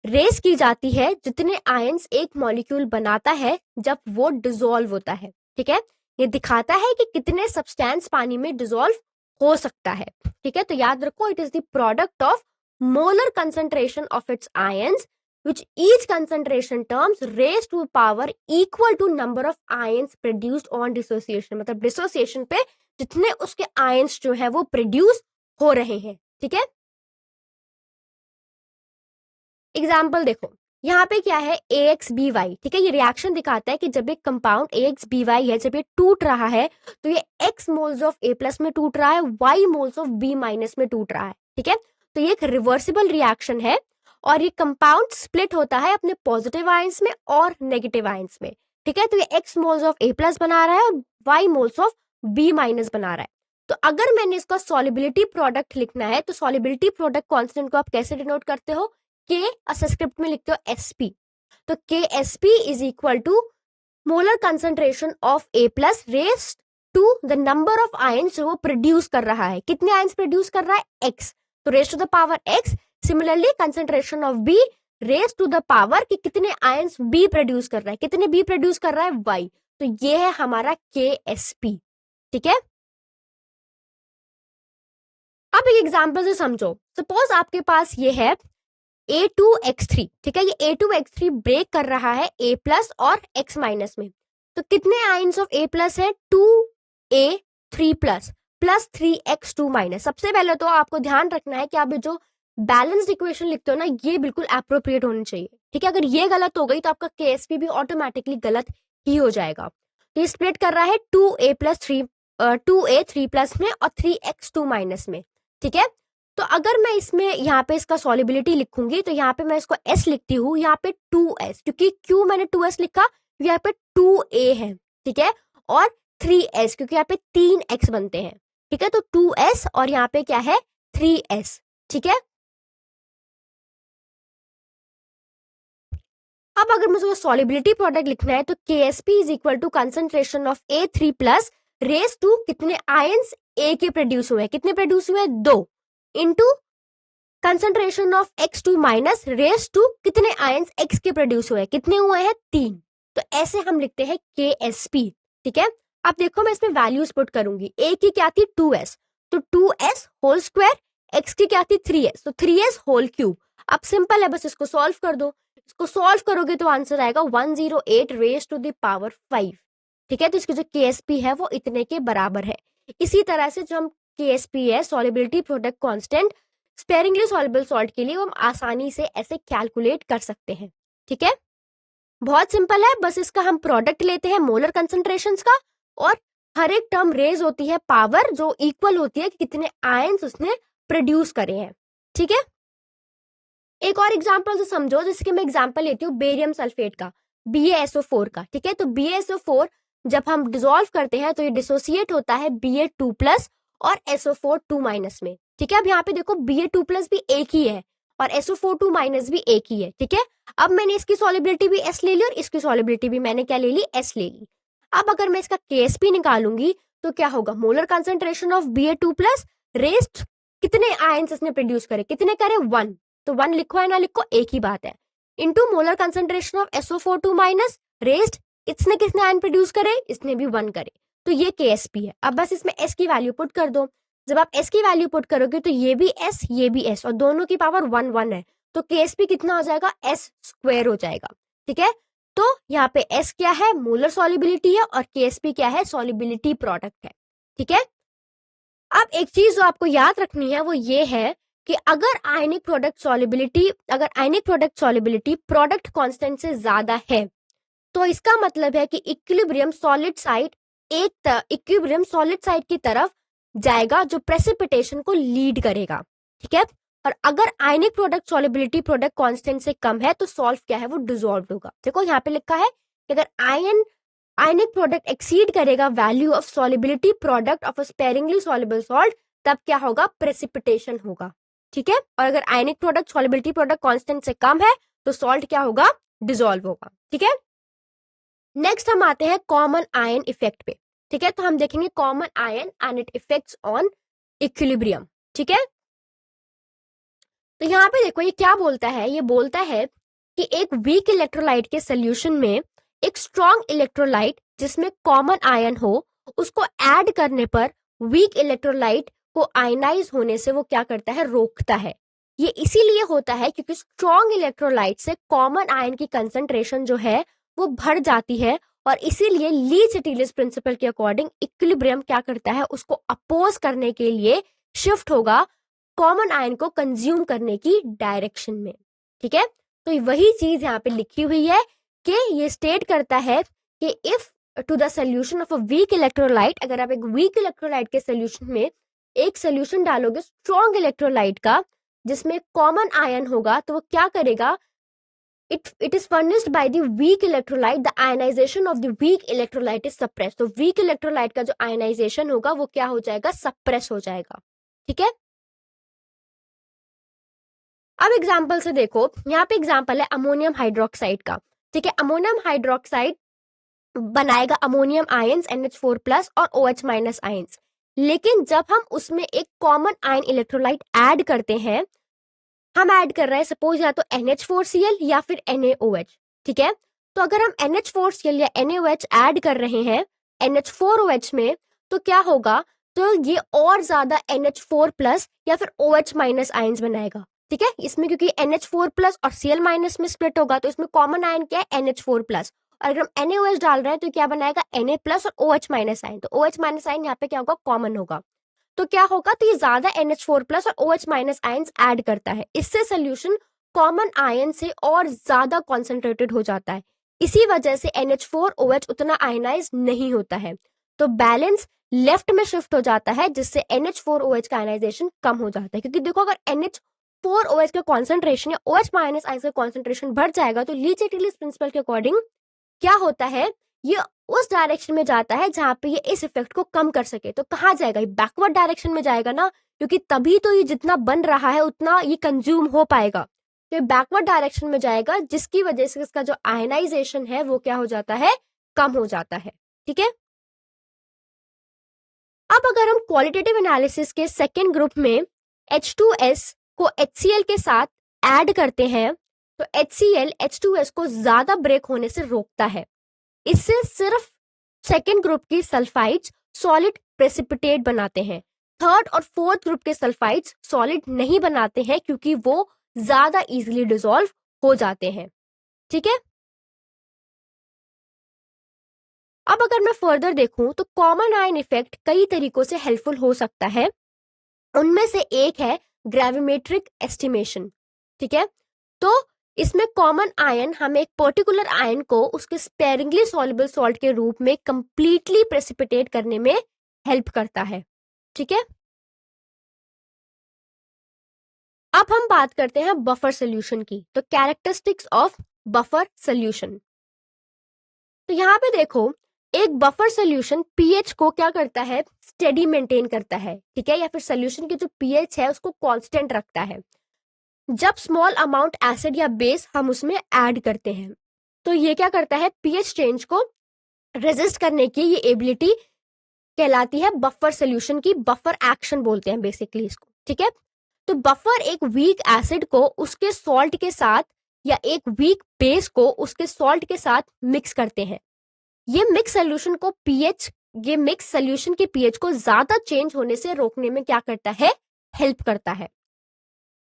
रेस की जाती है जितने आयंस एक मॉलिक्यूल बनाता है जब वो डिसॉल्व होता है। ठीक है, ये दिखाता है कि कितने सब्सटेंस पानी में डिसॉल्व हो सकता है। ठीक है, तो याद रखो it is the product of molar concentration of its ions which each concentration terms raised to power equal to number of ions produced on dissociation। मतलब डिसोसिएशन पे जितने उसके आयंस जो है वो प्रोड्यूस हो रहे हैं। ठीक है, एग्जाम्पल देखो, यहाँ पे क्या है AXBY। ठीक है, ये रिएक्शन दिखाता है कि जब एक कंपाउंड AXBY है, जब ये टूट रहा है तो ये X मोल्स ऑफ A+ में टूट रहा है, Y मोल्स ऑफ B- में टूट रहा है। ठीक है, तो ये एक रिवर्सिबल रिएक्शन है और ये कंपाउंड स्प्लिट होता है अपने पॉजिटिव आयंस में और नेगेटिव आयंस में। ठीक है, तो ये X मोल्स ऑफ A+ बना रहा है और Y मोल्स ऑफ B- बना रहा है। तो अगर मैंने इसका सॉल्युबिलिटी प्रोडक्ट लिखना है तो सॉल्युबिलिटी प्रोडक्ट कांस्टेंट को आप कैसे डिनोट करते हो? के स्क्रिप्ट में लिखते हो SP। तो KSP is equal to molar concentration of A+ raised to the number of ions जो वो प्रोड्यूस कर रहा है। कितने आयंस प्रोड्यूस कर रहा है? X, तो raised to the power X। Similarly concentration of B raised to the power कि कितने आयंस B प्रोड्यूस कर रहा है, कितने B प्रोड्यूस कर रहा है? Y। तो ये है हमारा KSP। ठीक है, अब एक एग्जांपल से समझो। सपोज आपके पास ये है A2X3। ठीक है, ये A2X3 ब्रेक कर रहा है A+ और X- में। तो कितने आयंस ऑफ A+ है? 2A3+ plus 3X2-। सबसे पहले तो आपको ध्यान रखना है कि आप जो बैलेंस्ड इक्वेशन लिखते हो ना, ये बिल्कुल एप्रोप्रिएट होनी चाहिए। ठीक है, अगर ये गलत हो गई तो आपका KSP भी ऑटोमेटिकली गलत ही हो जाएगा। तो ये स्प्लिट कर रहा है 2A3+ में और 3X2- में। ठीक है, तो अगर मैं इसमें यहाँ पे इसका सॉल्युबिलिटी लिखूंगी तो यहाँ पे मैं इसको S लिखती हूँ, यहाँ पे 2S, क्योंकि क्यों मैंने 2S लिखा? यहाँ पे 2A है। ठीक है, और 3S क्योंकि यहाँ पे 3X बनते हैं। ठीक है, तो 2S और यहाँ पे क्या है? 3S। ठीक है, अब अगर मुझे सॉल्युबिलिटी प्रोडक्ट लिखना है तो KSP is equal to concentration of A3+ raise to कितने आयंस A के प्रोड्यूस हुए हैं? कितने प्रोड्यूस हुए हैं? 2 into concentration of X2- raise to कितने आयंस X के प्रोड्यूस हुए हैं? कितने हुए हैं? 3। तो ऐसे हम लिखते हैं KSP। ठीक है, अब देखो मैं इसमें वैल्यूज पुट करूंगी। A की क्या थी? 2S, तो 2S होल स्क्वायर। X की क्या थी? 3S, तो 3S होल क्यूब। अब सिंपल है, बस इसको सॉल्व कर दो। इसको सॉल्व करोगे तो आंसर आएगा 108 रेस टू द पावर 5। ठीक है, तो इसकी जो KSP है वो इतने के बराबर है। इसी तरह से जो हम KSP है solubility product constant sparingly soluble salt के लिए हम आसानी से ऐसे कैलकुलेट कर सकते हैं। ठीक है, बहुत सिंपल है, बस इसका हम प्रोडक्ट लेते हैं मोलर कंसंट्रेशंस का और हर एक टर्म रेज होती है पावर जो इक्वल होती है कि कितने आयंस उसने प्रोड्यूस करे हैं। ठीक है, एक और एग्जांपल से समझो, जैसे कि मैं एग्जांपल लेती हूँ बेरियम सल्फेट का, BaSO4 का। ठीक है, तो BaSO4 जब हम डिसॉल्व करते हैं तो ये डिसोसिएट होता है Ba2+ और SO4 2- में। ठीक है, अब यहाँ पे देखो Ba2+ भी एक ही है और SO4 2- भी एक ही है। ठीक है, अब मैंने इसकी सॉल्युबिलिटी भी S ले ली और इसकी सॉल्युबिलिटी भी मैंने क्या ले ली? S ले ली। अब अगर मैं इसका KSP निकालूंगी तो क्या होगा? Molar concentration of Ba2+ rest कितने आयंस इसने प्रोड्यूस करे? कितने करे? 1। तो 1 लिखो या ना लिखो एक ही बात है। Into molar concentration of SO4 2- rest इसने कितने आयन प्रोड्यूस करे? इसने भी 1 करे। तो ये KSP है। अब बस इसमें S की वैल्यू पुट कर दो। जब आप S की वैल्यू पुट करोगे तो ये भी S ये भी S और दोनों की पावर 1 है, तो KSP कितना हो जाएगा? S² हो जाएगा। ठीक है, तो यहाँ पे S क्या है? मोलर सॉल्युबिलिटी है और KSP क्या है? सॉल्युबिलिटी प्रोडक्ट है। ठीक है, अब एक चीज जो आपको याद रखनी है वो ये है कि अगर ionic product solubility product constant से ज्यादा है तो इसका मतलब है कि इक्विलिब्रियम सॉलिड साइड की तरफ जाएगा जो प्रेसिपिटेशन को लीड करेगा, ठीक है। और अगर ionic product solubility product constant से कम है तो सॉल्व क्या है, वो डिसॉल्व होगा। देखो यहाँ पे लिखा है कि अगर आयनिक प्रोडक्ट एक्सीड करेगा value of solubility product of a sparingly soluble salt, तब क्या होगा, प्रेसिपिटेशन होगा, ठीक है। और अगर ionic product solubility product constant से कम है तो सॉल्ट क्या होगा, डिसॉल्व होगा, ठीक है। नेक्स्ट हम आते हैं कॉमन आयन इफेक्ट पे, ठीक है। तो हम देखेंगे common ion and it effects on equilibrium, ठीक है। तो यहाँ पे देखो ये क्या बोलता है, ये बोलता है कि एक वीक इलेक्ट्रोलाइट के सोल्यूशन में एक स्ट्रॉन्ग इलेक्ट्रोलाइट जिसमें कॉमन आयन हो, उसको ऐड करने पर वीक इलेक्ट्रोलाइट को आयनाइज होने से वो क्या करता है, रोकता है। ये इसीलिए होता है क्योंकि स्ट्रॉन्ग इलेक्ट्रोलाइट से कॉमन आयन की कंसंट्रेशन जो है वो बढ़ जाती है और इसीलिए ली सिटिलिस प्रिंसिपल के अकॉर्डिंग इक्विलिब्रियम क्या करता है, उसको अपोज करने के लिए शिफ्ट होगा कॉमन आयन को कंज्यूम करने की डायरेक्शन में, ठीक है। तो वही चीज यहाँ पे लिखी हुई है कि ये स्टेट करता है कि if two the solution of a weak electrolyte, अगर आप एक वीक इलेक्ट्रोलाइट के सोल्यूशन में एक सोल्यूशन डालोगे स्ट्रॉन्ग इलेक्ट्रोलाइट का जिसमें कॉमन आयन होगा, तो वो क्या करेगा, it is furnished by the weak electrolyte, the ionization of the weak electrolyte is suppressed। तो weak electrolyte का जो ionization होगा वो क्या हो जाएगा, suppress हो जाएगा, ठीक है। अब एग्जाम्पल से देखो, यहाँ पे एग्जाम्पल है अमोनियम हाइड्रोक्साइड का, ठीक है। अमोनियम हाइड्रोक्साइड बनाएगा अमोनियम आयंस NH4+ और OH- आयंस, लेकिन जब हम उसमें एक कॉमन आयन इलेक्ट्रोलाइट ऐड करते हैं, हम ऐड कर रहे हैं सपोज या तो NH4Cl या फिर NaOH, ठीक है। तो अगर हम NH4Cl या NaOH ऐड कर रहे हैं NH4OH में, तो क्या होगा, तो ये और ज्यादा NH4+ या फिर OH- आयंस बनाएगा, ठीक है। इसमें क्योंकि NH4+ और Cl- में स्प्लिट होगा तो इसमें कॉमन आयन क्या है, NH4+। और अगर हम NaOH डाल रहे हैं तो क्या बनाएगा, Na+ और OH- आयन। तो OH- आयन यहाँ पे क्या होगा, कॉमन होगा, तो क्या होगा, तो ये ज्यादा NH4+ और OH- आयंस ऐड करता है, इससे सोल्यूशन कॉमन आयन से और ज्यादा कॉन्सेंट्रेटेड हो जाता है। इसी वजह से NH4OH उतना आयनाइज नहीं होता है, तो बैलेंस लेफ्ट में शिफ्ट हो जाता है जिससे NH4OH का आयनाइजेशन कम हो जाता है। क्योंकि देखो अगर NH4OH का कॉन्सेंट्रेशन या OH- आयन का कॉन्सेंट्रेशन बढ़ जाएगा तो लीच-एटलीस प्रिंसिपल के अकॉर्डिंग क्या होता है, ये उस डायरेक्शन में जाता है जहां पे ये इस इफेक्ट को कम कर सके। तो कहाँ जाएगा, ये बैकवर्ड डायरेक्शन में जाएगा ना, क्योंकि तभी तो ये जितना बन रहा है उतना ये कंज्यूम हो पाएगा। तो ये बैकवर्ड डायरेक्शन में जाएगा जिसकी वजह से इसका जो आयनाइजेशन है वो क्या हो जाता है, कम हो जाता है, ठीक है। अब अगर हम क्वालिटेटिव एनालिसिस के सेकेंड ग्रुप में H2S को HCl के साथ ऐड करते हैं तो HCl H2S को ज्यादा ब्रेक होने से रोकता है। इससे सिर्फ सेकेंड ग्रुप की सल्फाइड्स सॉलिड प्रेसिपिटेट बनाते हैं, थर्ड और फोर्थ ग्रुप के सल्फाइड्स सॉलिड नहीं बनाते हैं क्योंकि वो ज्यादा इजीली डिसॉल्व हो जाते हैं, ठीक है। अब अगर मैं फर्दर देखूं तो कॉमन आयन इफेक्ट कई तरीकों से हेल्पफुल हो सकता है, उनमें से एक है ग्रेविमेट्रिक एस्टिमेशन, ठीक है। तो इसमें कॉमन आयन हमें एक पर्टिकुलर आयन को उसके स्पेरिंगली सॉल्युबल सॉल्ट के रूप में कंप्लीटली प्रेसिपिटेट करने में हेल्प करता है, ठीक है। अब हम बात करते हैं बफर सोल्यूशन की, तो कैरेक्टरिस्टिक्स ऑफ बफर सोल्यूशन। तो यहाँ पे देखो, एक बफर सोल्यूशन पीएच को क्या करता है, स्टेडी मेंटेन करता है, ठीक है, या फिर सोल्यूशन की जो पीएच है उसको कांस्टेंट रखता है। जब स्मॉल अमाउंट एसिड या बेस हम उसमें ऐड करते हैं तो ये क्या करता है, पीएच चेंज को रेजिस्ट करने की ये एबिलिटी कहलाती है बफर सोल्यूशन की, बफर एक्शन बोलते हैं बेसिकली इसको, ठीक है। तो बफर एक वीक एसिड को उसके सॉल्ट के साथ या एक वीक बेस को उसके सॉल्ट के साथ मिक्स करते हैं। ये मिक्स सोल्यूशन को पीएच ये मिक्स सोल्यूशन के पीएच को ज्यादा चेंज होने से रोकने में क्या करता है, हेल्प करता है।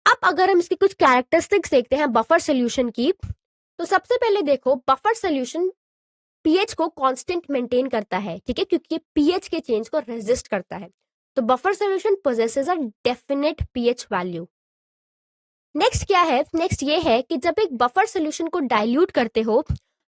अब अगर हम इसकी कुछ कैरेक्टरिस्टिक्स देखते हैं बफर सोल्यूशन की, तो सबसे पहले देखो बफर सोल्यूशन पीएच को कांस्टेंट मेंटेन करता है, ठीक है, क्योंकि ये पीएच के चेंज को रेजिस्ट करता है। तो buffer solution possesses a definite pH value. Next क्या है, नेक्स्ट ये है कि जब एक बफर सोल्यूशन को डाइल्यूट करते हो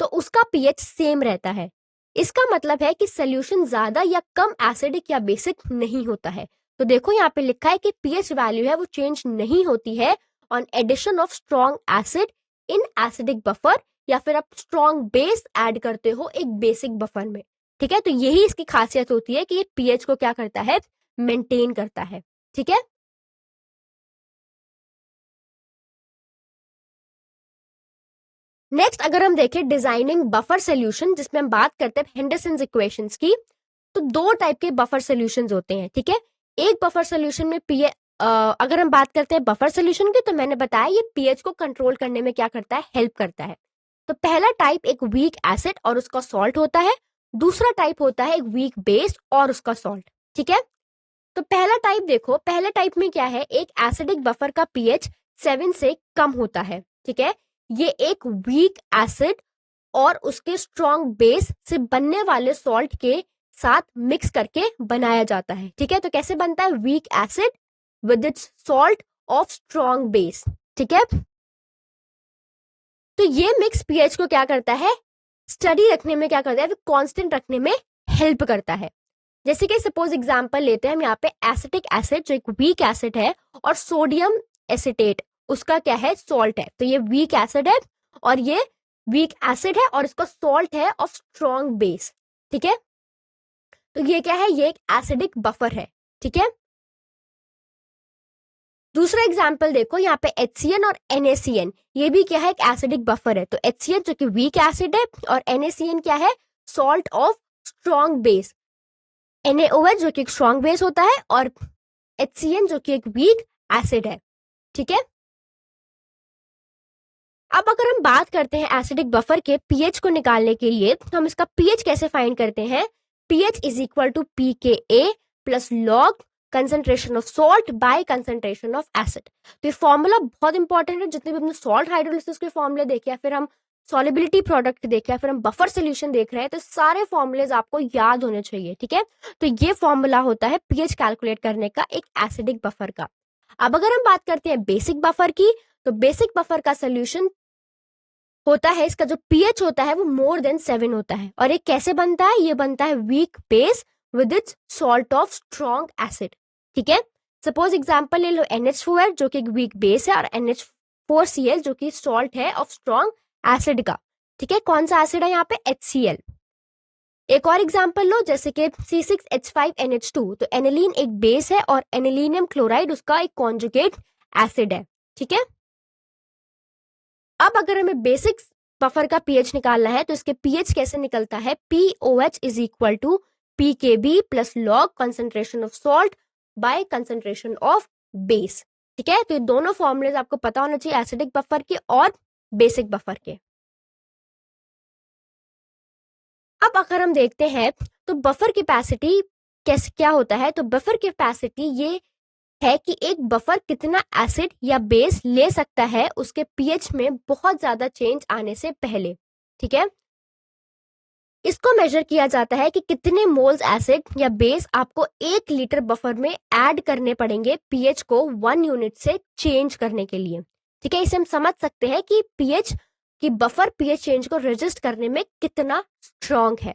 तो उसका पीएच सेम रहता है। इसका मतलब है कि सोल्यूशन ज्यादा या कम एसिडिक या बेसिक नहीं होता है। तो देखो यहाँ पे लिखा है कि पीएच वैल्यू है वो चेंज नहीं होती है on addition of strong acid in acidic buffer, या फिर आप स्ट्रॉन्ग बेस ऐड करते हो एक बेसिक बफर में। ठीक है, तो यही इसकी खासियत होती है कि ये पीएच को क्या करता है, मेंटेन करता है। ठीक है, नेक्स्ट अगर हम देखें डिजाइनिंग बफर सोल्यूशन, जिसमें हम बात करते हैं हेंडरसन्स इक्वेशंस की, तो दो टाइप के बफर सोल्यूशंस होते हैं। ठीक है, एक बफर सोल्यूशन में अगर हम बात करते हैं बफर सोल्यूशन की, तो मैंने बताया ये पीएच को कंट्रोल करने में क्या करता है, हेल्प करता है। तो पहला टाइप एक वीक एसिड और उसका सॉल्ट होता है, दूसरा टाइप होता है एक वीक बेस और उसका सॉल्ट। ठीक है, तो पहला टाइप देखो, पहले टाइप में क्या है, एक एसिडिक बफर का पीएच 7 से कम होता है। ठीक है, ये एक वीक एसिड और उसके स्ट्रॉन्ग बेस से बनने वाले सॉल्ट के साथ मिक्स करके बनाया जाता है। ठीक है, तो कैसे बनता है, weak acid with its salt of strong base. ठीक है, तो ये मिक्स पीएच को क्या करता है, स्टडी रखने में क्या करता है, कांस्टेंट रखने में हेल्प करता है। जैसे कि सपोज एग्जांपल लेते हैं हम यहाँ पे, एसिटिक एसिड जो एक वीक एसिड है और सोडियम एसिटेट उसका क्या है, सॉल्ट है। तो ये वीक एसिड है और ये वीक एसिड है और इसका सॉल्ट है ऑफ स्ट्रॉन्ग बेस। ठीक है, तो ये क्या है, ये एक एसिडिक बफर है। ठीक है, दूसरा एग्जाम्पल देखो यहाँ पे HCN और NaCN, ये भी क्या है, एक एसिडिक बफर है। तो HCN जो कि वीक एसिड है और NaCN क्या है, salt of strong base. NaOH जो कि एक स्ट्रॉन्ग बेस होता है और HCN जो कि एक वीक एसिड है। ठीक है, अब अगर हम बात करते हैं एसिडिक बफर के पीएच को निकालने के लिए, तो हम इसका पीएच कैसे फाइंड करते हैं, pH is equal to pKa plus log concentration of salt by concentration of acid. तो ये फॉर्मूला बहुत इंपॉर्टेंट है। जितने भी हमने सॉल्ट हाइड्रोलिसिस के फॉर्मूले देखे या फिर हम सॉलिबिलिटी प्रोडक्ट देखे या फिर हम बफर सोल्यूशन देख रहे हैं, तो सारे फॉर्मूलेज आपको याद होने चाहिए। ठीक है, तो ये फॉर्मूला होता है पीएच कैलकुलेट करने का एक एसिडिक बफर का। अब अगर हम बात करते हैं बेसिक बफर की, तो बेसिक बफर का सोल्यूशन होता है, इसका जो पीएच होता है वो मोर देन 7 होता है। और ये कैसे बनता है, ये बनता है weak base with its salt of strong acid. ठीक है, सपोज एग्जांपल ले लो NH4 जो कि एक वीक बेस है और NH4Cl जो कि सॉल्ट है ऑफ स्ट्रॉन्ग एसिड का। ठीक है, कौन सा एसिड है यहाँ पे, HCl। एक और एग्जांपल लो जैसे कि C6H5NH2, तो एनिलीन एक बेस है और एनिलीनियम क्लोराइड उसका एक कॉन्जुगेट एसिड है। ठीक है, अब अगर हमें बेसिक बफर का पीएच निकालना है, तो इसके पीएच कैसे निकलता है, POH is equal to pKb plus log concentration of salt by concentration of base. ठीक है, तो ये दोनों फॉर्मूलेज आपको पता होना चाहिए एसिडिक बफर के और बेसिक बफर के। अब अगर हम देखते हैं तो बफर कैपेसिटी कैसे क्या होता है, तो बफर कैपेसिटी ये है कि एक बफर कितना एसिड या बेस ले सकता है उसके पीएच में बहुत ज्यादा चेंज आने से पहले। ठीक है, इसको मेजर किया जाता है कि कितने मोल्स एसिड या बेस आपको 1 लीटर बफर में ऐड करने पड़ेंगे पीएच को 1 यूनिट से चेंज करने के लिए। ठीक है, इसे हम समझ सकते हैं कि पीएच की बफर पीएच चेंज को रेजिस्ट करने में कितना स्ट्रॉन्ग है।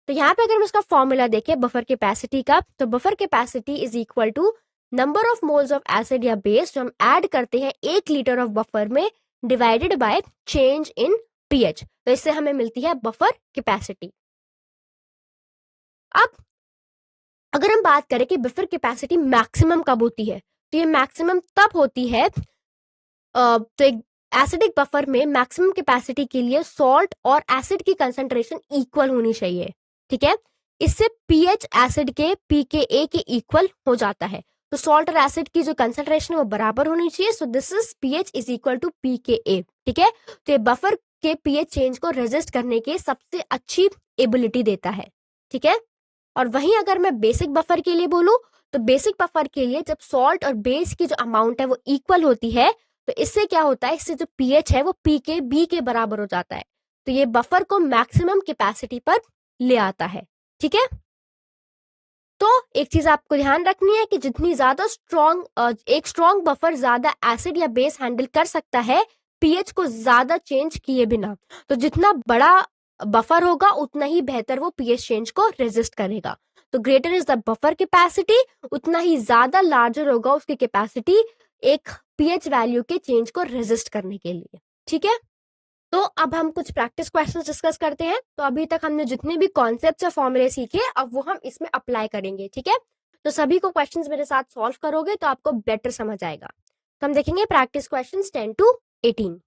तो यहाँ पे अगर हम इसका फॉर्मूला देखें बफर कैपेसिटी का, तो buffer capacity is equal to number of moles of acid या बेस जो हम ऐड करते हैं 1 लीटर ऑफ बफर में divided by change in pH. तो इससे हमें मिलती है बफर कैपेसिटी। अब अगर हम बात करें कि बफर कैपेसिटी मैक्सिमम कब होती है, तो ये मैक्सिमम तब होती है तो एक एसिडिक बफर में मैक्सिमम कैपेसिटी के लिए सॉल्ट और एसिड की कंसंट्रेशन इक्वल होनी चाहिए। ठीक है, इससे पीएच एसिड के pKa के इक्वल हो जाता है। तो सॉल्ट और एसिड की जो कंसंट्रेशन है वो बराबर होनी चाहिए। So this is pH is equal to pKa। ठीक है, तो ये बफर के पीएच चेंज को रेजिस्ट करने की सबसे अच्छी एबिलिटी देता है। ठीक है, और वहीं अगर मैं बेसिक बफर के लिए बोलूं, तो बेसिक बफर के लिए जब सॉल्ट और बेस की जो अमाउंट है वो इक्वल होती है, तो इससे क्या होता है, इससे जो पीएच है वो pKb के बराबर हो जाता है। तो ये बफर को मैक्सिमम कैपेसिटी पर ले आता है। ठीक है, तो एक चीज आपको ध्यान रखनी है कि जितनी ज्यादा एक स्ट्रॉन्ग बफर ज्यादा एसिड या बेस हैंडल कर सकता है पीएच को ज्यादा चेंज किए बिना। तो जितना बड़ा बफर होगा उतना ही बेहतर वो पीएच चेंज को रेजिस्ट करेगा। तो greater is the buffer capacity, उतना ही ज्यादा लार्जर होगा उसकी कैपेसिटी एक पीएच वैल्यू के चेंज को रेजिस्ट करने के लिए। ठीक है, तो अब हम कुछ प्रैक्टिस क्वेश्चंस डिस्कस करते हैं। तो अभी तक हमने जितने भी कॉन्सेप्ट्स या फॉर्मूले सीखे अब वो हम इसमें अप्लाई करेंगे। ठीक है, तो सभी को क्वेश्चंस मेरे साथ सॉल्व करोगे तो आपको बेटर समझ आएगा। तो हम देखेंगे प्रैक्टिस क्वेश्चंस 10 to 18।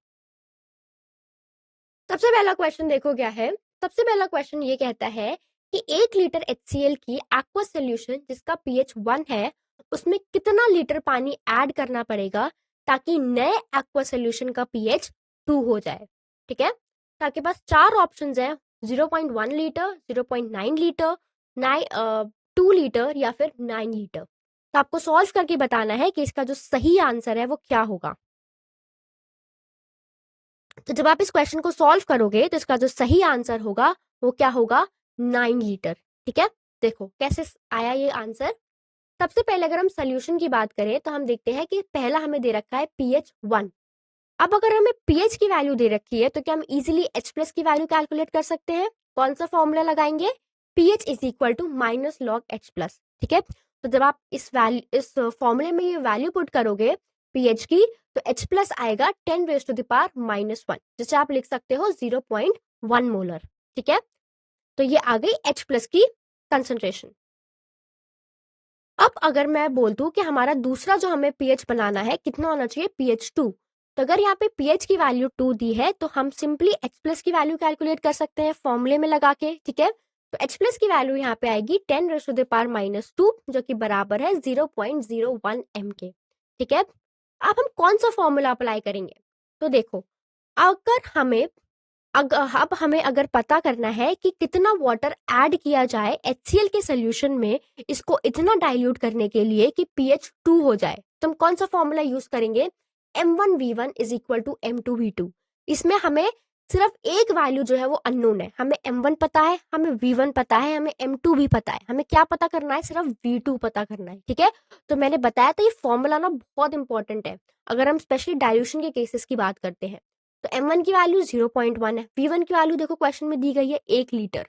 सबसे पहला क्वेश्चन देखो क्या है। सबसे पहला क्वेश्चन ये कहता है कि 1 लीटर HCl की एक्वा सोल्यूशन जिसका pH 1 है उसमें कितना लीटर पानी ऐड करना पड़ेगा ताकि नए एक्वा सोल्यूशन का pH 2 हो जाए। ठीक है, तो आपके पास 4 ऑप्शंस हैं, 0.1 लीटर, 0.9 लीटर, 2 लीटर या फिर 9 लीटर। तो आपको सॉल्व करके बताना है कि इसका जो सही आंसर है वो क्या होगा। तो जब आप इस क्वेश्चन को सॉल्व करोगे तो इसका जो सही आंसर होगा वो क्या होगा, 9 लीटर। ठीक है, देखो कैसे आया ये आंसर। सबसे पहले अगर हम सोल्यूशन की बात करें तो हम देखते हैं कि पहला हमें दे रखा है pH 1। अब अगर हमें pH की वैल्यू दे रखी है तो क्या हम इजीली H प्लस की वैल्यू कैलकुलेट कर सकते हैं। कौन सा फॉर्मूला लगाएंगे, pH is equal to minus log H plus. ठीक है, तो जब आप इस फॉर्मूले में ये वैल्यू पुट करोगे pH की तो H प्लस आएगा 10 रेज टू द पावर -1, जिसे आप लिख सकते हो 0.1 मोलर। ठीक है, तो ये आ गई H प्लस की कंसंट्रेशन। अब अगर मैं बोल दूं कि हमारा दूसरा जो हमें pH बनाना है कितना होना चाहिए, pH 2, तो अगर यहाँ पे pH की वैल्यू 2 दी है तो हम सिंपली H प्लस की वैल्यू कैलकुलेट कर सकते हैं फॉर्मूले में लगा के। ठीक है, तो H प्लस की वैल्यू यहाँ पे आएगी 10 रेज टू द पावर -2 जो कि बराबर है 0.01 m के। ठीक है, अब हम कौन सा फॉर्मूला अप्लाई करेंगे। तो देखो अब हमें अगर पता करना है कि कितना वाटर ऐड किया जाए HCl के सोल्यूशन में इसको इतना डाइल्यूट करने के लिए कि pH 2 हो जाए, तो हम कौन सा फॉर्मूला यूज करेंगे, M1V1 is equal to M2V2। इसमें हमें सिर्फ एक वैल्यू जो है वो अननोन है, हमें M1 पता है, हमें V1 पता है, हमें M2 भी पता है, हमें क्या पता करना है, सिर्फ V2 पता करना है। ठीक है, तो मैंने बताया था ये फॉर्मूला ना बहुत इंपॉर्टेंट है अगर हम स्पेशली डाइल्यूशन के केसेस की बात करते हैं। तो M1 की वैल्यू 0.1 है, V1 की वैल्यू देखो क्वेश्चन में दी गई है 1 लीटर।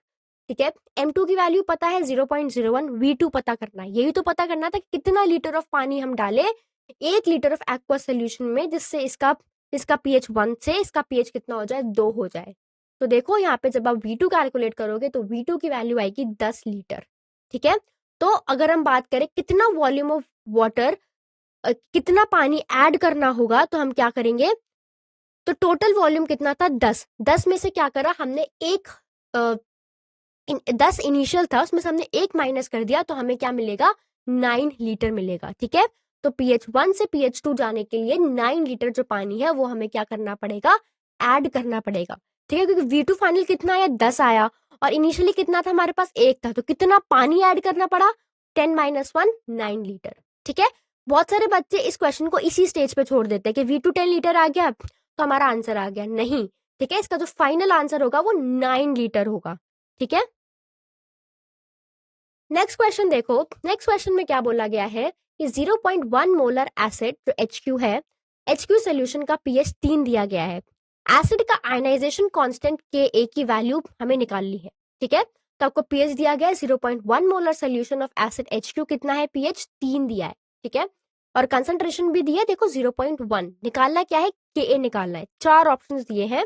ठीक है, M2 की वैल्यू पता है 0.01, V2 पता करना है, यही तो पता करना था कि कितना लीटर ऑफ पानी हम डालें 1 लीटर ऑफ एक्वा सोल्यूशन में जिससे इसका pH 1 से इसका pH कितना हो जाए, 2 हो जाए। तो देखो यहाँ पे जब आप V2 कैलकुलेट करोगे तो V2 की वैल्यू आएगी 10 लीटर। ठीक है, तो अगर हम बात करें कितना वॉल्यूम ऑफ वाटर कितना पानी ऐड करना होगा तो हम क्या करेंगे, तो टोटल वॉल्यूम कितना था 10 में से क्या करा हमने 10 इनिशियल था उसमें से हमने 1 माइनस कर दिया तो हमें क्या मिलेगा, 9 लीटर मिलेगा। ठीक है, तो pH 1 से pH 2 जाने के लिए 9 लीटर जो पानी है वो हमें क्या करना पड़ेगा, ऐड करना पड़ेगा। ठीक है, क्योंकि V2 फाइनल कितना आया, 10 आया और इनिशियली कितना था हमारे पास 1 था, तो कितना पानी ऐड करना पड़ा, 10 - 1 9 लीटर। ठीक है, बहुत सारे बच्चे इस क्वेश्चन को इसी स्टेज पे छोड़ देते हैं कि V2 10 लीटर आ गया तो हमारा आंसर आ गया, नहीं। ठीक है, इसका जो फाइनल आंसर होगा वो 9 लीटर होगा। ठीक है, नेक्स्ट क्वेश्चन देखो। नेक्स्ट क्वेश्चन में क्या बोला गया है कि 0.1 मोलर एसिड जो HQ है, HQ सोल्यूशन का pH 3 दिया गया है। एसिड का आयनाइजेशन कांस्टेंट Ka की वैल्यू हमें निकालनी है। ठीक है, तो आपको pH दिया गया है 0.1 molar solution of acid HQ कितना है, pH 3 दिया है। ठीक है, और कंसंट्रेशन भी दिया है, देखो 0.1 निकालना क्या है, Ka निकालना है। 4 ऑप्शंस दिए हैं।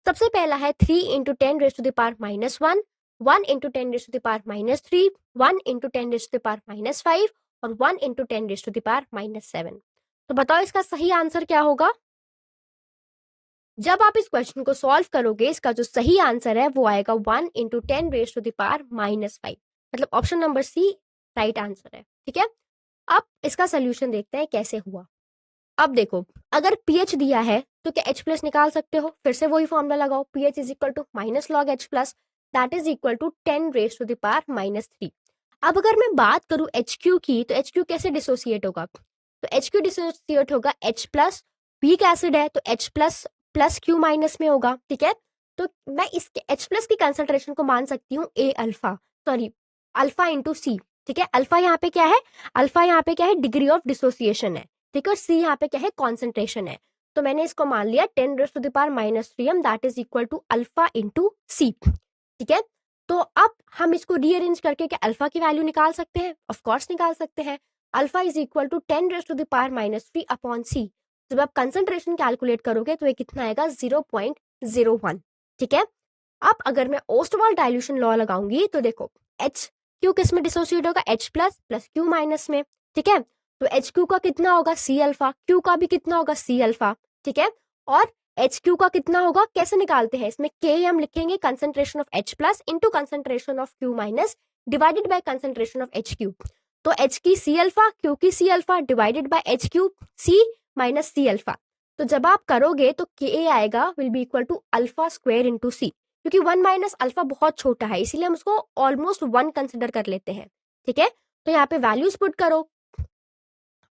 सबसे पहला है 3 × 10 raise to the power -1, 1 × 10 raise to the power -3, 1 × 10 raise to the power -5 और 1 × 10 रेज टू द पावर -7। तो बताओ इसका सही आंसर क्या होगा। जब आप इस क्वेश्चन को सॉल्व करोगे इसका जो सही आंसर है वो आएगा 1 × 10 रेज टू द पावर -5, मतलब option number C right answer है। ठीक है, अब इसका सोल्यूशन देखते हैं कैसे हुआ। अब देखो अगर pH दिया है तो क्या H प्लस निकाल सकते हो, फिर से वही फॉर्मूला लगाओ, pH is equal to minus log H plus that is equal to 10 raise to the power -3। अब अगर मैं बात करूं HQ की तो HQ कैसे डिसोसिएट होगा, तो HQ डिसोसिएट होगा H प्लस, वीक एसिड है तो H plus plus Q minus में होगा। ठीक है, तो मैं इसके H प्लस की कंसंट्रेशन को मान सकती हूँ A alpha, sorry alpha into C। ठीक है। अल्फा यहाँ पे क्या है, अल्फा यहाँ पे क्या है, डिग्री ऑफ डिसोसिएशन है, ठीक है। और सी यहाँ पे क्या है, कॉन्सेंट्रेशन है। तो मैंने इसको मान लिया 10⁻³ that is equal to alpha into C, ठीक है। तो अब हम इसको रीअरेंज करके क्या अल्फा की वैल्यू निकाल सकते हैं, ऑफ कोर्स निकाल सकते हैं। Alpha is equal to 10⁻³ upon C. जब आप कंसंट्रेशन कैलकुलेट करोगे तो ये कितना आएगा, 0.01, ठीक है। अब अगर मैं ओस्टवाल डाइल्यूशन लॉ लगाऊंगी तो देखो एच क्यू किस में डिसोसिएट होगा, H plus plus Q minus में, ठीक है। तो एच क्यू का कितना होगा, सी अल्फा, क्यू का भी कितना होगा, सी अल्फा, ठीक है। और एच क्यू का कितना होगा, कैसे निकालते हैं, इसमें के हम लिखेंगे concentration of H plus into concentration of Q minus divided by concentration of H Q. तो एच की सी अल्फा, क्यू की C alpha divided by H Q C minus C alpha. तो जब आप करोगे तो के आएगा will be equal to alpha square into C, क्योंकि 1 माइनस अल्फा बहुत छोटा है इसीलिए हम उसको ऑलमोस्ट 1 कंसिडर कर लेते हैं, ठीक है। तो यहाँ पे वैल्यूज पुट करो,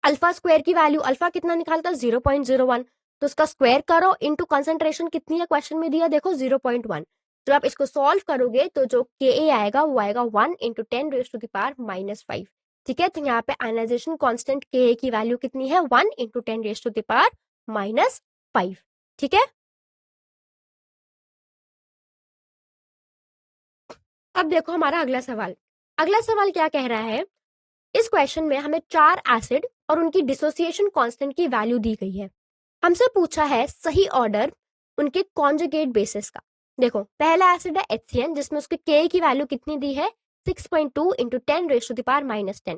अल्फा स्क्वायर की वैल्यू, अल्फा कितना निकालता है 0.01, तो उसका स्क्वायर करो इंटू कंसंट्रेशन कितनी है क्वेश्चन में दिया देखो 0.1। तो आप इसको सॉल्व करोगे तो जो के आएगा वो आएगा 1 इंटू 10⁻⁻⁵, ठीक है। तो यहाँ पे आयनाइजेशन कांस्टेंट के की वैल्यू कितनी है, 1 इंटू 10⁻⁵, ठीक है। अब देखो हमारा अगला सवाल, अगला सवाल क्या कह रहा है, इस क्वेश्चन में हमें 4 एसिड और उनकी डिसोसिएशन कांस्टेंट की वैल्यू दी गई है। हमसे पूछा है सही ऑर्डर उनके कॉन्जुगेट बेसिस का। देखो पहला एसिड है HCN जिसमें उसके के की वैल्यू कितनी दी है, 6.2 इंटू 10⁻⁻10।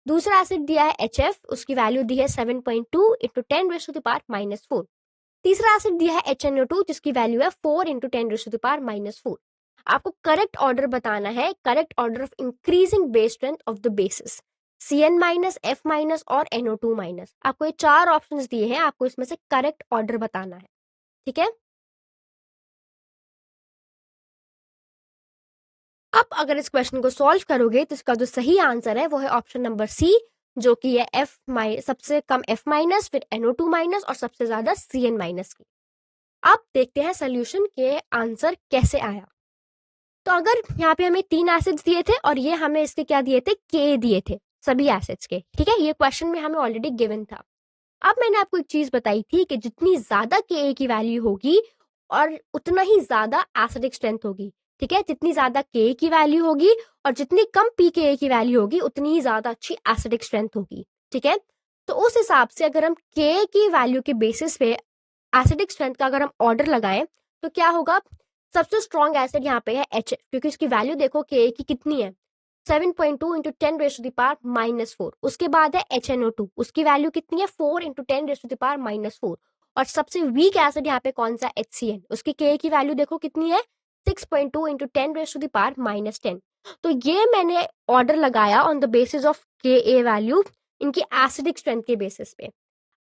दूसरा एसिड दिया है HF, उसकी वैल्यू दी है 7.2 इंटू 10⁻⁻4। तीसरा एसिड दिया है HNO2 जिसकी वैल्यू है 4 इंटू 10⁻⁻4। आपको करेक्ट ऑर्डर बताना है, correct order of increasing base strength of the basis, CN minus, F minus और NO2 माइनस। आपको ये 4 ऑप्शंस दिए हैं, आपको इसमें से करेक्ट ऑर्डर बताना है, ठीक है। अब अगर इस क्वेश्चन को सॉल्व करोगे तो इसका जो सही आंसर है वो है ऑप्शन नंबर सी, जो कि है सबसे कम F माइनस, फिर NO2 माइनस और सबसे ज्यादा CN माइनस की। अब देखते हैं सोल्यूशन के आंसर कैसे आया। तो अगर यहाँ पे हमें 3 एसिड्स दिए थे और ये हमें इसके क्या दिए थे, के दिए थे सभी एसिड्स के, ठीक है। ये क्वेश्चन में हमें ऑलरेडी गिवन था। अब मैंने आपको एक चीज बताई थी कि जितनी ज्यादा के की वैल्यू होगी और उतना ही ज्यादा एसिडिक स्ट्रेंथ होगी, ठीक है। जितनी ज्यादा के की वैल्यू होगी और जितनी कम पी के की वैल्यू होगी उतनी ही ज्यादा अच्छी एसिडिक स्ट्रेंथ होगी, ठीक है। तो उस हिसाब से अगर हम के की वैल्यू के बेसिस पे एसिडिक स्ट्रेंथ का अगर हम ऑर्डर लगाएं तो क्या होगा, सबसे स्ट्रॉन्ग एसिड यहाँ पे है एच, क्योंकि उसकी वैल्यू देखो के की कितनी है, 7.2 इंटू 10⁻⁻4। उसके बाद है HNO2, उसकी वैल्यू कितनी है, 4 इंटू 10⁻⁻4। और सबसे वीक एसिड यहाँ पे कौन सा, HCN, उसकी के की वैल्यू देखो कितनी है, 6.2 इंटू 10⁻⁻10। तो ये मैंने ऑर्डर लगाया ऑन द बेसिस ऑफ के वैल्यू इनकी एसिडिक स्ट्रेंथ के बेसिस पे।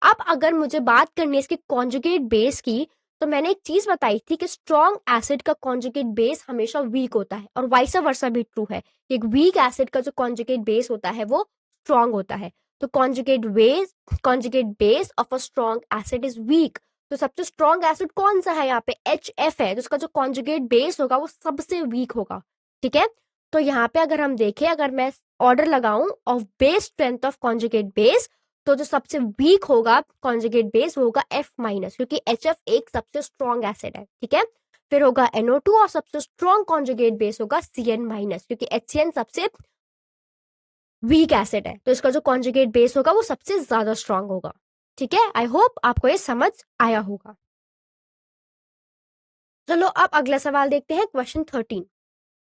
अब अगर मुझे बात करनी है इसके कॉन्जुगेट बेस की, तो मैंने एक चीज बताई थी कि स्ट्रॉन्ग एसिड का कॉन्जुगेट बेस हमेशा वीक होता है और वाइस वर्सा भी ट्रू है। एक वीक एसिड का जो कॉन्जुगेट बेस होता है वो स्ट्रॉन्ग होता है। तो conjugate base of a strong acid is weak. तो सबसे स्ट्रॉन्ग एसिड कौन सा है यहाँ पे, HF है, तो उसका जो कॉन्जुगेट बेस होगा वो सबसे वीक होगा, ठीक है। तो यहाँ पे अगर हम देखें, अगर मैं ऑर्डर लगाऊं of base strength of conjugate base, तो जो सबसे वीक होगा कॉन्जुगेट बेस वो होगा F माइनस, क्योंकि HF एक सबसे स्ट्रॉन्ग एसिड है, ठीक है। फिर होगा NO2 और सबसे स्ट्रॉन्ग कॉन्जुगेट बेस होगा CN माइनस, क्योंकि HCN सबसे वीक एसिड है, तो इसका जो कॉन्जुगेट बेस होगा वो सबसे ज्यादा स्ट्रॉन्ग होगा, ठीक है। आई होप आपको ये समझ आया होगा। चलो अब अगला सवाल देखते हैं, क्वेश्चन 13।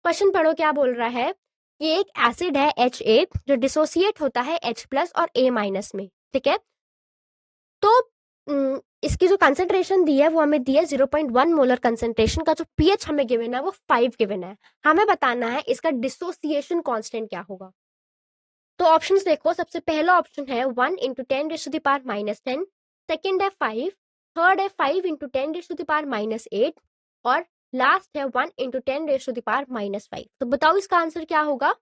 क्वेश्चन पढ़ो क्या बोल रहा है कि एक एसिड है HA जो डिसोसिएट होता है H प्लस और A माइनस में, ठीक है। तो इसकी जो कंसेंट्रेशन दी है वो हमें दी है 0.1 मोलर कंसेंट्रेशन का, जो पीएच हमें गिवन है वो 5 गिवन है। हमें बताना है इसका डिसोसिएशन कांस्टेंट क्या होगा। तो ऑप्शंस देखो, सबसे पहला ऑप्शन है 1 इंटू 10⁻⁻10, सेकेंड है 5, थर्ड है 5 इंटू 10⁻⁻8 और लास्ट है 1 इंटू 10⁻⁻5। तो बताओ इसका आंसर क्या होगा।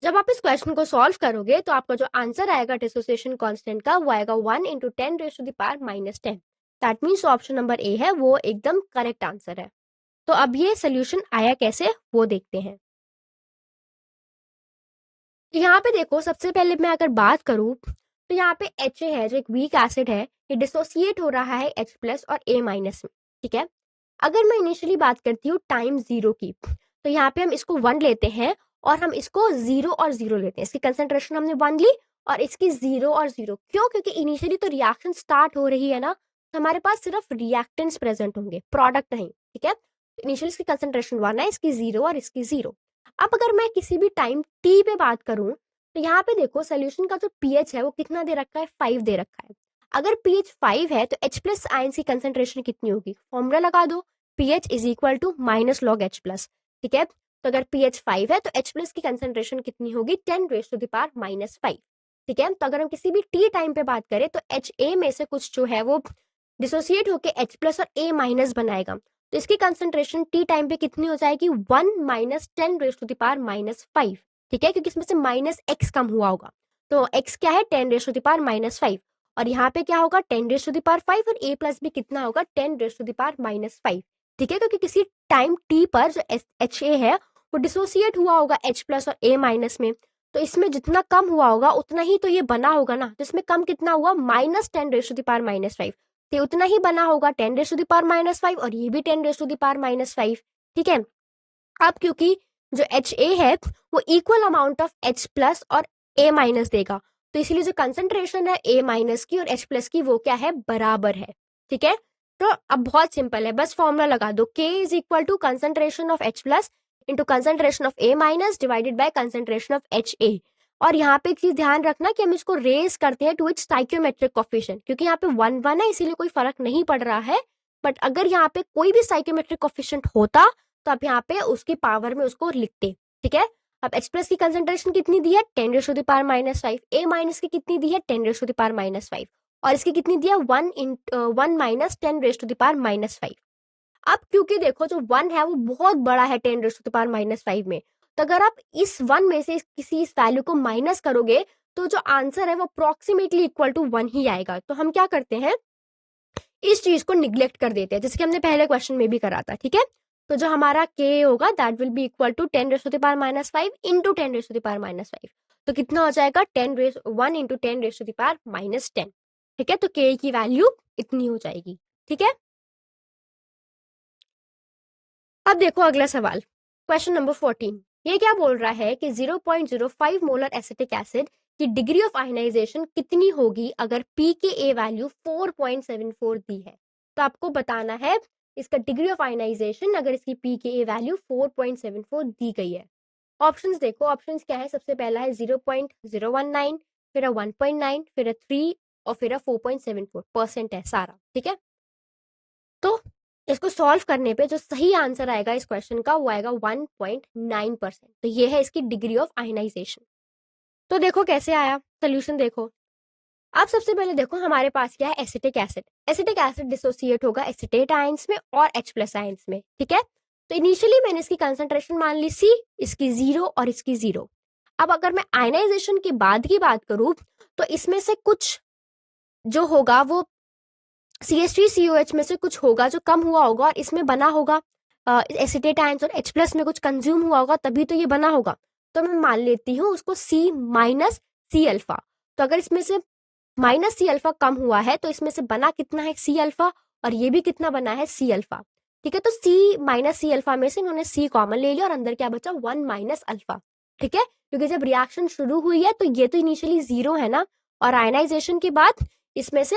जब आप इस क्वेश्चन को सॉल्व करोगे तो आपका जो आंसर आएगा डिसोसिएशन कांस्टेंट का वो आएगा 1 into 10⁻⁻10। That means option number A है वो एकदम करेक्ट आंसर है। तो अब ये सोल्यूशन आया कैसे वो देखते हैं। यहाँ पे देखो, सबसे पहले मैं अगर बात करूँ तो यहाँ पे HA है जो एक वीक एसिड है, ये डिसोसिएट हो रहा है H प्लस और A माइनस में, ठीक है। अगर मैं इनिशियली बात करती हूँ टाइम 0 की, तो यहाँ पे हम इसको 1 लेते हैं और हम इसको 0 और 0 लेते हैं। इसकी कंसंट्रेशन हमने 1 ली और इसकी 0 और 0, क्यों? क्योंकि इनिशियली तो रिएक्शन स्टार्ट हो रही है ना, तो हमारे पास सिर्फ रिएक्टेंट्स प्रेजेंट होंगे, प्रोडक्ट नहीं, ठीक है। इनिशियली इसकी कंसंट्रेशन 1 है, इसकी 0 और इसकी 0। अब अगर मैं किसी भी टाइम t पे बात करूं तो यहाँ पे देखो सोल्यूशन का जो pH है वो कितना दे रखा है, 5 दे रखा है। अगर pH 5 है तो H प्लस आयंस की कंसंट्रेशन कितनी होगी, फॉर्मूला लगा दो, pH is equal to minus log H plus, ठीक है। तो अगर pH 5 है तो H प्लस की कंसंट्रेशन कितनी होगी, 10 raise to the power minus 5, ठीक है। तो अगर हम किसी भी t टाइम पे बात करें तो HA में से कुछ जो है वो डिसोसिएट होके H प्लस और A माइनस बनाएगा, तो इसकी कंसंट्रेशन टी टाइम पे कितनी हो जाएगी, 1 minus 10 raise to the power minus 5, ठीक है, क्योंकि इसमें से माइनस x कम हुआ होगा। तो x क्या है, 10 raise to the power minus 5, और यहाँ पे क्या होगा, 10 रेज़ टू द पावर 5, और a प्लस भी कितना होगा, 10 raise to the power minus 5, ठीक है, क्योंकि किसी टाइम t पर जो HA है वो डिसोसिएट हुआ होगा H प्लस और A माइनस में, तो इसमें जितना कम हुआ होगा उतना ही तो ये बना होगा ना, तो इसमें कम कितना हुआ, minus 10 raise to the power minus 5, तो उतना ही बना होगा 10 raise to the power minus 5, और ये भी 10 raise to the power minus 5, ठीक है। अब क्योंकि जो HA है वो equal amount of H plus और A माइनस देगा, तो इसीलिए जो कंसंट्रेशन है A माइनस की और H प्लस की वो क्या है, बराबर है, ठीक है। तो अब बहुत सिंपल है, बस फॉर्मूला लगा दो, K is equal to concentration of H plus into concentration of A minus divided by concentration of HA। और यहाँ पे एक चीज ध्यान रखना कि हम इसको रेज करते हैं टू इट्स स्टाइकियोमेट्रिक कोफिशिएंट, क्योंकि यहाँ पे 1 है इसीलिए कोई फर्क नहीं पड़ रहा है, बट अगर यहाँ पे कोई भी स्टाइकियोमेट्रिक कोफिशिएंट होता तो आप यहाँ पे उसकी पावर में उसको लिखते, ठीक है। अब H प्लस की कंसंट्रेशन कितनी दी है, 10 raise to the power minus 5, A minus की कितनी दी है, 10 raise to the power minus 5, और इसकी कितनी दी है, 1 minus 10 raise to the power minus 5। अब क्योंकि देखो जो 1 है वो बहुत बड़ा है 10 raise to the power minus 5 में, तो अगर आप इस 1 में से किसी इस वैल्यू को माइनस करोगे तो जो आंसर है वो अप्रोक्सीमेटली इक्वल टू 1 ही आएगा। तो हम क्या करते हैं, इस चीज को निग्लेक्ट कर देते हैं, जैसे कि हमने पहले क्वेश्चन में भी करा था, ठीक है। तो जो हमारा k होगा that will be equal to 10 raise to the power minus 5 into 10 raise to the power minus 5, तो कितना हो जाएगा, 1 into 10 raise to the power minus 10, ठीक है। तो k की वैल्यू इतनी हो जाएगी, ठीक है। अब देखो अगला सवाल, क्वेश्चन नंबर 14, ये क्या बोल रहा है कि 0.05 मोलर एसिटिक एसिड की डिग्री ऑफ आयनाइजेशन कितनी होगी अगर pKa वैल्यू 4.74 दी है। तो आपको बताना है इसका डिग्री ऑफ आयनाइजेशन अगर इसकी pKa वैल्यू 4.74 दी गई है। ऑप्शंस देखो, ऑप्शंस क्या है, सबसे पहला है 0.019, फिर 1.9, फिर 3 और फिर 4.74% है सारा, ठीक है। तो इसको सॉल्व करने पे जो सही आंसर आएगा इस क्वेश्चन का वो आएगा 1.9%, तो ये है इसकी डिग्री ऑफ आयनाइजेशन। तो देखो कैसे आया सोल्यूशन, देखो अब सबसे पहले देखो हमारे पास क्या है, acetic acid. Acetic acid dissociate होगा एसिटेट आयंस में और H प्लस आयंस में, ठीक है। तो इनिशियली मैंने इसकी कंसंट्रेशन मान ली C, इसकी 0 और इसकी 0। अब अगर मैं आयनाइजेशन के बाद की बात करूं तो इसमें से कुछ जो होगा वो CH3COH में से कुछ होगा जो कम हुआ होगा और इसमें बना होगा एसिटेट आयंस, और H प्लस में कुछ कंज्यूम हुआ होगा तभी तो ये बना होगा। तो मैं मान लेती हूँ उसको C माइनस C अल्फा। तो अगर इसमें से माइनस C अल्फा कम हुआ है तो इसमें से बना कितना है, C अल्फा, और ये भी कितना बना है, C अल्फा, ठीक है। तो C माइनस C अल्फा में से इन्होंने C कॉमन ले लिया और अंदर क्या बचा, 1 माइनस अल्फा, ठीक है। क्योंकि जब रिएक्शन शुरू हुई है तो ये तो इनिशियली 0 है ना, और आयनाइजेशन के बाद इसमें से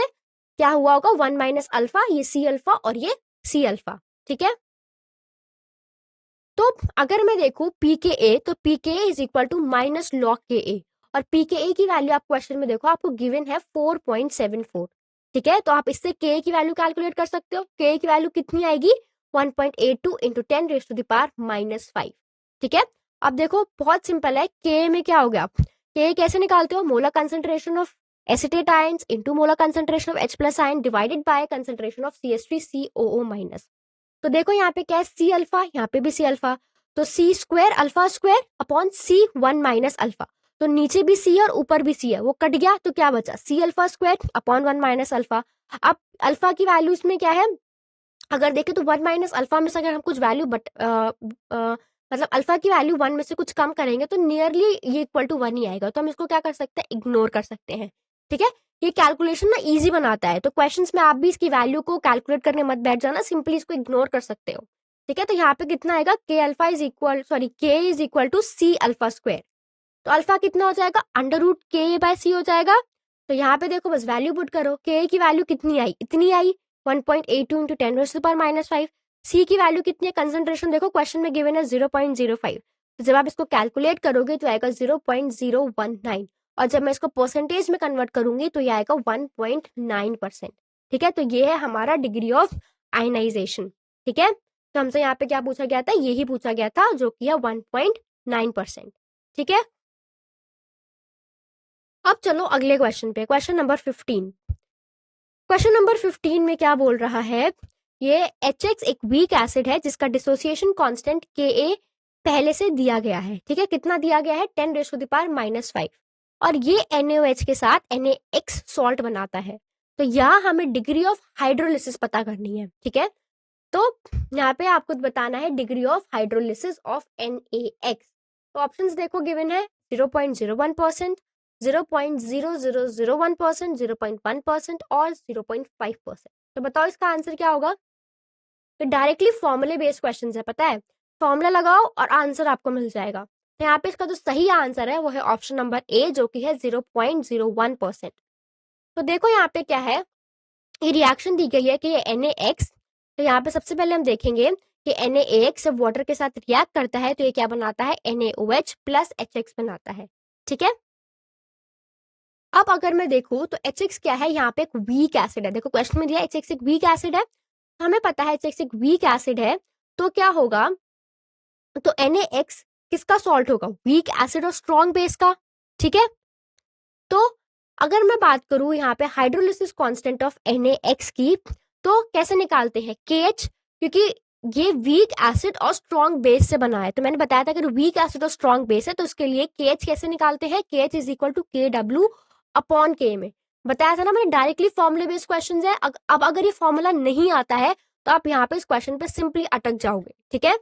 क्या हुआ होगा, 1 माइनस अल्फा, ये C अल्फा और ये C अल्फा, ठीक है। तो अगर मैं देखूं pKa, तो pKa is equal to minus log Ka, और pKa की वैल्यू आप क्वेश्चन में देखो आपको गिवन है 4.74, ठीक है। तो आप इससे Ka की वैल्यू कैलकुलेट कर सकते हो, Ka की वैल्यू कितनी आएगी, 1.82 into 10 raise to the power minus 5, ठीक है। अब देखो बहुत सिंपल है, Ka में क्या हो गया, Ka कैसे निकालते हो, molar concentration of acetate ions into molar concentration of H plus ion divided by concentration of CH3COO minus. तो देखो यहाँ पे क्या है, C अल्फा, यहाँ पे भी C अल्फा, तो C square alpha square upon C 1 minus alpha, तो नीचे भी C और ऊपर भी C है, वो कट गया तो क्या बचा, C alpha square upon 1 minus alpha. अब अल्फा की वैल्यूज में क्या है, अगर देखें तो 1 माइनस अल्फा में से अगर हम कुछ वैल्यू मतलब अल्फा की वैल्यू 1 में से कुछ कम करेंगे तो नियरली ये इक्वल टू 1 ही आएगा, तो हम इसको क्या कर सकते हैं, इग्नोर कर सकते हैं। ठीक है, ये कैलकुलेशन ना इजी बनाता है, तो क्वेश्चंस में आप भी इसकी वैल्यू को कैलकुलेट करने मत बैठ जाना, सिंपली इसको इग्नोर कर सकते हो। ठीक है, तो यहाँ पे कितना आएगा, K alpha is equal K is equal to C alpha square. तो अल्फा कितना हो जाएगा, under root K by C हो जाएगा। तो यहाँ पे देखो बस वैल्यू पुट करो, के की वैल्यू कितनी आई, इतनी आई 1.82 इंटू 10⁻⁻⁵। सी की वैल्यू कितनी है, कंसंट्रेशन देखो क्वेश्चन में गिवन है 0.05, तो जब आप इसको कैलकुलेट करोगे तो आएगा 0.019, और जब मैं इसको परसेंटेज में कन्वर्ट करूंगी तो ये आएगा 1.9%। ठीक है, तो ये है हमारा डिग्री ऑफ आयनाइजेशन। ठीक है, तो हमसे यहाँ पे क्या पूछा गया था, यही पूछा गया था, जो कि है 1.9%। ठीक है, अब चलो अगले क्वेश्चन पे, क्वेश्चन नंबर 15। क्वेश्चन नंबर 15 में क्या बोल रहा है, ये HX एक वीक एसिड है जिसका डिसोसिएशन कांस्टेंट Ka पहले से दिया गया है। ठीक है, कितना दिया गया है, 10⁻⁻⁵, और ये NaOH के साथ NaX सॉल्ट बनाता है। तो यहाँ हमें डिग्री ऑफ हाइड्रोलिसिस पता करनी है। ठीक है, तो यहाँ पे आपको बताना है degree of hydrolysis of NaX। तो ऑप्शंस देखो गिवन है 0.01%, 0.0001%, 0.1% और 0.5%। तो बताओ इसका आंसर क्या होगा। तो डायरेक्टली फॉर्मूले बेस्ड क्वेश्चन है, पता है, फॉर्मूला लगाओ और आंसर आपको मिल जाएगा। तो यहाँ पे इसका जो सही आंसर है वो है ऑप्शन नंबर ए, जो कि है 0.01%। तो देखो यहाँ पे क्या है, ये रिएक्शन दी गई है कि ये NaX, तो यहाँ पे सबसे पहले हम देखेंगे कि NaX जब वाटर के साथ रिएक्ट करता है तो ये क्या बनाता है, NaOH प्लस HX बनाता है। ठीक है, अब अगर मैं देखूं तो HX क्या है, यहाँ पे एक वीक एसिड है। देखो क्वेश्चन में दिया HX एक वीक एसिड है, हमें पता है HX एक वीक एसिड है, तो क्या होगा, तो NaX किसका सॉल्ट होगा, वीक एसिड और स्ट्रॉन्ग बेस का। ठीक है, तो अगर मैं बात करूं यहाँ पे हाइड्रोलिसिस कांस्टेंट ऑफ NaX की, तो कैसे निकालते हैं, KH, क्योंकि ये वीक एसिड और स्ट्रॉन्ग बेस से बना है। तो मैंने बताया था कि वीक एसिड और स्ट्रॉन्ग बेस है तो उसके लिए KH कैसे निकालते हैं, KH is equal to KW upon K में बताया था ना मैंने, डायरेक्टली फॉर्मूले बेस्ड क्वेश्चन है। अब अगर ये फॉर्मूला नहीं आता है तो आप यहाँ पे इस क्वेश्चन पे सिंपली अटक जाओगे। ठीक है,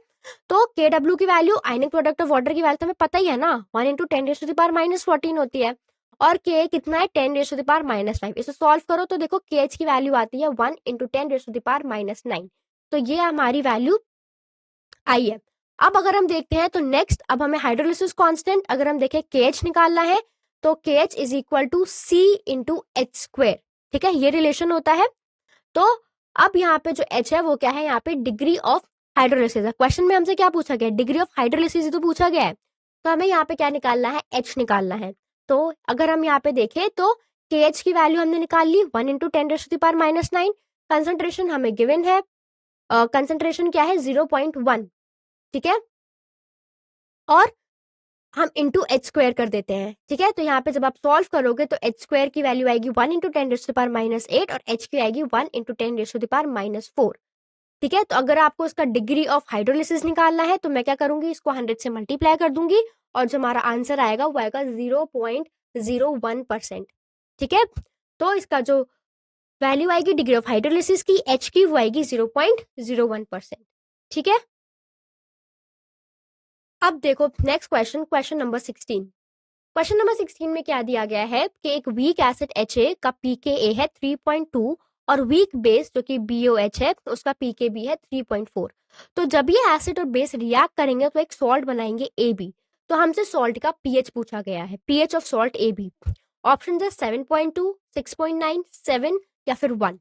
तो KW की value ionic product of water की वैल्यू तो हमें पता ही है ना, 1 इंटू 10⁻⁻14 होती है, और K कितना है, 10⁻⁻5। इसे सॉल्व करो तो देखो KH की वैल्यू आती है 1 इंटू 10⁻⁹ तो ये हमारी वैल्यू आई है। अब अगर हम देखते हैं तो नेक्स्ट, अब हमें हाइड्रोलिसिस कांस्टेंट अगर हम देखें KH निकालना है तो KH is equal to C into H square. ठीक है, ये रिलेशन होता है। तो अब यहाँ पे जो H है वो क्या है, यहाँ पे डिग्री ऑफ हाइड्रोलिसिस है। क्वेश्चन में हमसे क्या पूछा गया, डिग्री ऑफ हाइड्रोलिसिस तो पूछा गया है, तो हमें यहाँ पे क्या निकालना है, H निकालना है। तो अगर हम यहाँ पे देखें तो KH की वैल्यू हमने निकाल ली 1 इंटू 10⁻⁹ कंसंट्रेशन हमें गिवन है, कंसंट्रेशन क्या है 0.1। ठीक है, और हम इंटू H स्क्वायर कर देते हैं। ठीक है, तो यहाँ पे जब आप सॉल्व करोगे तो H स्क्वायर की वैल्यू आएगी 1 इंटू 10⁻⁸ और H की आएगी 1 इंटू 10⁻⁴। ठीक है, तो अगर आपको इसका डिग्री ऑफ हाइड्रोलिसिस निकालना है तो मैं क्या करूंगी, इसको 100 से मल्टीप्लाई कर दूंगी और जो हमारा आंसर आएगा वो आएगा 0.01%। ठीक है, तो इसका जो वैल्यू आएगी डिग्री ऑफ हाइड्रोलिसिस की H की वो आएगी 0.01%। ठीक है, अब देखो next question, question number 16। Question number 16 में क्या दिया गया है कि एक वीक एसिड HA का pKa है 3.2 और वीक बेस जो कि BOH है उसका pKb है 3.4। तो जब ये एसिड और बेस रिएक्ट करेंगे तो एक सॉल्ट बनाएंगे AB। तो हमसे सॉल्ट का pH पूछा गया है, pH of salt AB। Option है 7.2, 6.9, 7 या फिर 1।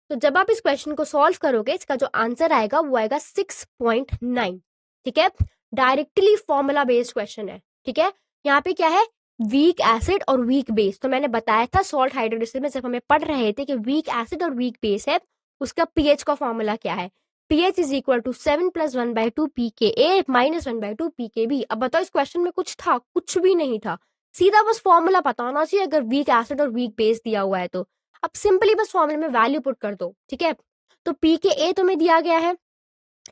तो जब आप इस क्वेश्चन को सॉल्व करोगे इसका जो आंसर आएगा वो आएगा 6.9। ठीक है, डायरेक्टली फॉर्मूला बेस्ड क्वेश्चन है। ठीक है, यहाँ पे क्या है, वीक एसिड और वीक बेस। तो मैंने बताया था सॉल्ट हाइड्रोलिसिस में जब हमें पढ़ रहे थे कि वीक एसिड और वीक बेस है उसका पीएच का फॉर्मूला क्या है, pH is equal to 7 + 1/2 pKa minus 1/2 pKb। अब बताओ इस क्वेश्चन में कुछ था, कुछ भी नहीं था, सीधा बस फॉर्मूला पता होना चाहिए अगर वीक एसिड और वीक बेस दिया हुआ है तो। अब सिंपली बस फॉर्मूले में वैल्यू पुट कर दो। ठीक है, तो pKa तुम्हें दिया गया है,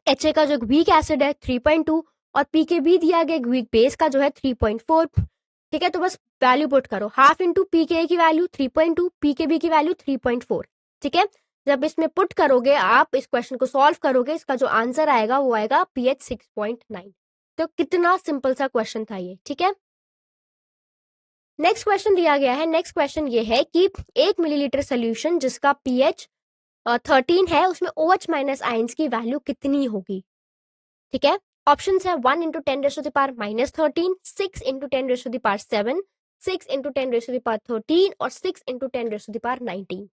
HA का जो वीक एसिड है 3.2 और pKb दिया गया वीक बेस का जो है 3.4। ठीक है, तो बस वैल्यू पुट करो, हाफ इंटू pKa की वैल्यू 3.2, pKb की वैल्यू 3.4। ठीक है, जब इसमें पुट करोगे, आप इस क्वेश्चन को सॉल्व करोगे, इसका जो आंसर आएगा वो आएगा pH 6.9। तो कितना सिंपल सा क्वेश्चन था ये, ठीक है। नेक्स्ट क्वेश्चन दिया गया है। नेक्स्ट क्वेश्चन ये है कि 1 मिलीलीटर सोल्यूशन जिसका pH 13 है, उसमें OH माइनस आयंस की वैल्यू कितनी होगी, ठीक है। ऑप्शंस है 1 into 10 raise to the power -13, 6 into 10 raise to the power 7, 6 into 10 raise to the power 13 और 6 into 10 raise to the power 19।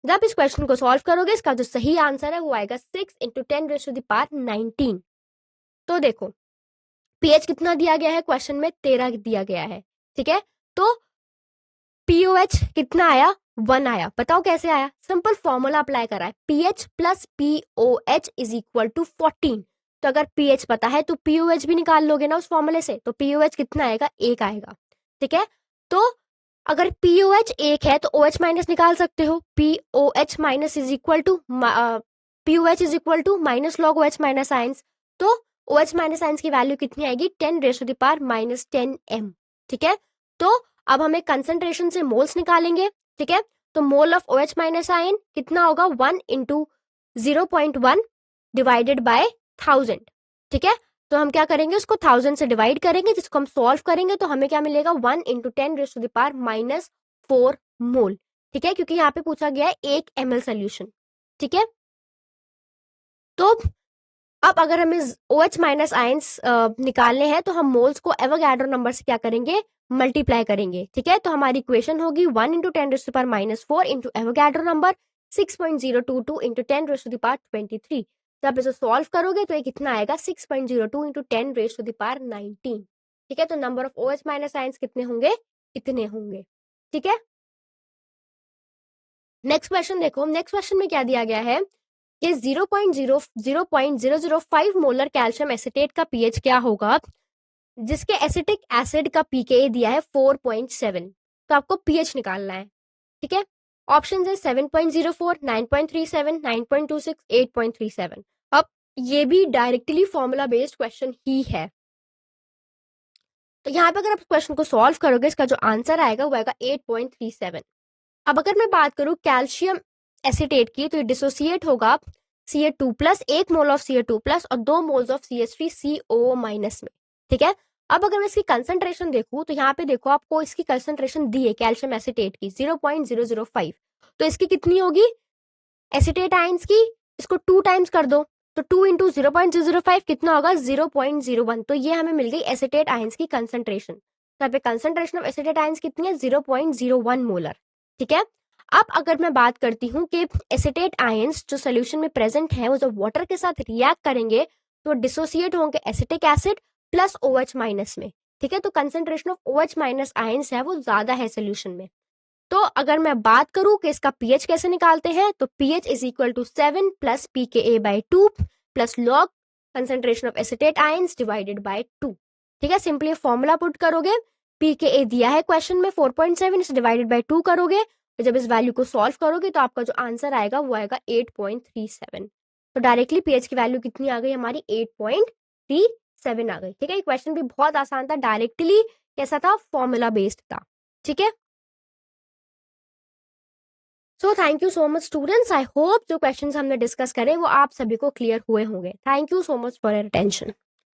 जब इस क्वेश्चन को सॉल्व करोगे, इसका जो सही आंसर है वो आएगा 6 into 10 raise to the power 19। तो देखो pH कितना दिया गया है क्वेश्चन में, 13 दिया गया है, ठीक है। तो POH कितना आया, 1 आया। बताओ कैसे आया, सिंपल फॉर्मूला अप्लाई करा है, pH plus POH is equal to 14। तो अगर pH पता है तो POH भी निकाल लोगे ना उस फॉर्मूले से, तो POH कितना आएगा, 1 आएगा, ठीक है। तो अगर POH 1 है तो OH माइनस निकाल सकते हो, POH minus is equal to POH is equal to minus log OH minus ions. तो OH माइनस आयंस की वैल्यू कितनी आएगी, 10 raise to the power -10 m, ठीक है। तो अब हमें कंसंट्रेशन से मोल्स निकालेंगे, ठीक है। तो mole of OH minus ion कितना होगा, 1 इंटू 0.1 डिवाइडेड बाय 1000, ठीक है। तो हम क्या करेंगे, उसको 1000 से डिवाइड करेंगे, जिसको हम सॉल्व करेंगे तो हमें क्या मिलेगा, 1 into 10 raise to the power -4 mole, ठीक है, क्योंकि यहाँ पे पूछा गया है 1 ml सोल्यूशन, ठीक है। तो अब अगर हमें OH माइनस आयंस निकालने हैं तो हम मोल्स को एवोगैड्रो नंबर से क्या करेंगे, मल्टीप्लाई करेंगे, ठीक है। तो हमारी इक्वेशन होगी 1 into 10 raise to the power -4 into Avogadro number 6.022 into 10 raise to the power 23। तो आप इसे सॉल्व करोगे तो ये कितना आएगा, 6.02 into 10 raise to the power 19, ठीक है। तो number of OH minus ions कितने होंगे, इतने होंगे, ठीक है। नेक्स्ट क्वेश्चन देखो, नेक्स्ट क्वेश्चन में क्या दिया गया है कि 0.005 मोलर कैल्शियम एसिटेट का pH क्या होगा, जिसके एसिटिक एसिड का pKa दिया है 4.7। तो आपको pH निकालना है, ठीक है। ऑप्शन है 7.04, 9.37, 9.26, 8.37। अब ये भी डायरेक्टली फॉर्मूला बेस्ड क्वेश्चन ही है। तो यहाँ पे अगर आप क्वेश्चन को सॉल्व करोगे, इसका जो आंसर आएगा वो आएगा 8.37। अब अगर मैं बात करूं कैल्शियम एसिटेट की, तो ये डिसोसिएट होगा Ca2 plus, 1 mole of Ca2 plus और 2 मोल्स ऑफ CH3CO माइनस में, ठीक है। अब अगर मैं इसकी कंसंट्रेशन देखूं तो यहाँ पे देखो आपको इसकी कंसंट्रेशन दी है कैल्शियम एसिटेट की 0.005। तो इसकी कितनी होगी एसिटेट आयंस की, इसको 2 टाइम्स कर दो, तो 2 इंटू 0.005 कितना होगा, 0.01। तो ये हमें मिल गई एसिटेट आयंस की कंसंट्रेशन। तो यहाँ पे कंसंट्रेशन ऑफ एसिटेट आयंस कितनी है, 0.01 मोलर, ठीक है। अब अगर मैं बात करती हूँ कि एसिटेट आयंस जो सोल्यूशन में प्रेजेंट है वो जब वाटर के साथ रिएक्ट करेंगे तो डिसोसिएट होंगे acetic acid plus OH minus में, ठीक है। तो concentration of OH minus ions है वो ज्यादा है सोल्यूशन में। तो अगर मैं बात करूं कि इसका pH कैसे निकालते हैं, तो pH is equal to 7 plus pKa/2 plus log concentration of acetate ions divided by 2, ठीक है। सिंपली फॉर्मूला पुट करोगे, pKa दिया है क्वेश्चन में 4.7, इसे डिवाइडेड बाय 2 करोगे, तो जब इस वैल्यू को सॉल्व करोगे तो आपका जो आंसर आएगा वो आएगा 8.37। तो डायरेक्टली pH की वैल्यू कितनी आ गई हमारी, 8.37 आ गई, ठीक है। ये क्वेश्चन भी बहुत आसान था, डायरेक्टली कैसा था, फॉर्मूला बेस्ड था, ठीक है। So thank you so much students, I hope जो क्वेश्चंस हमने डिस्कस करे वो आप सभी को क्लियर हुए होंगे। Thank you so much for your attention.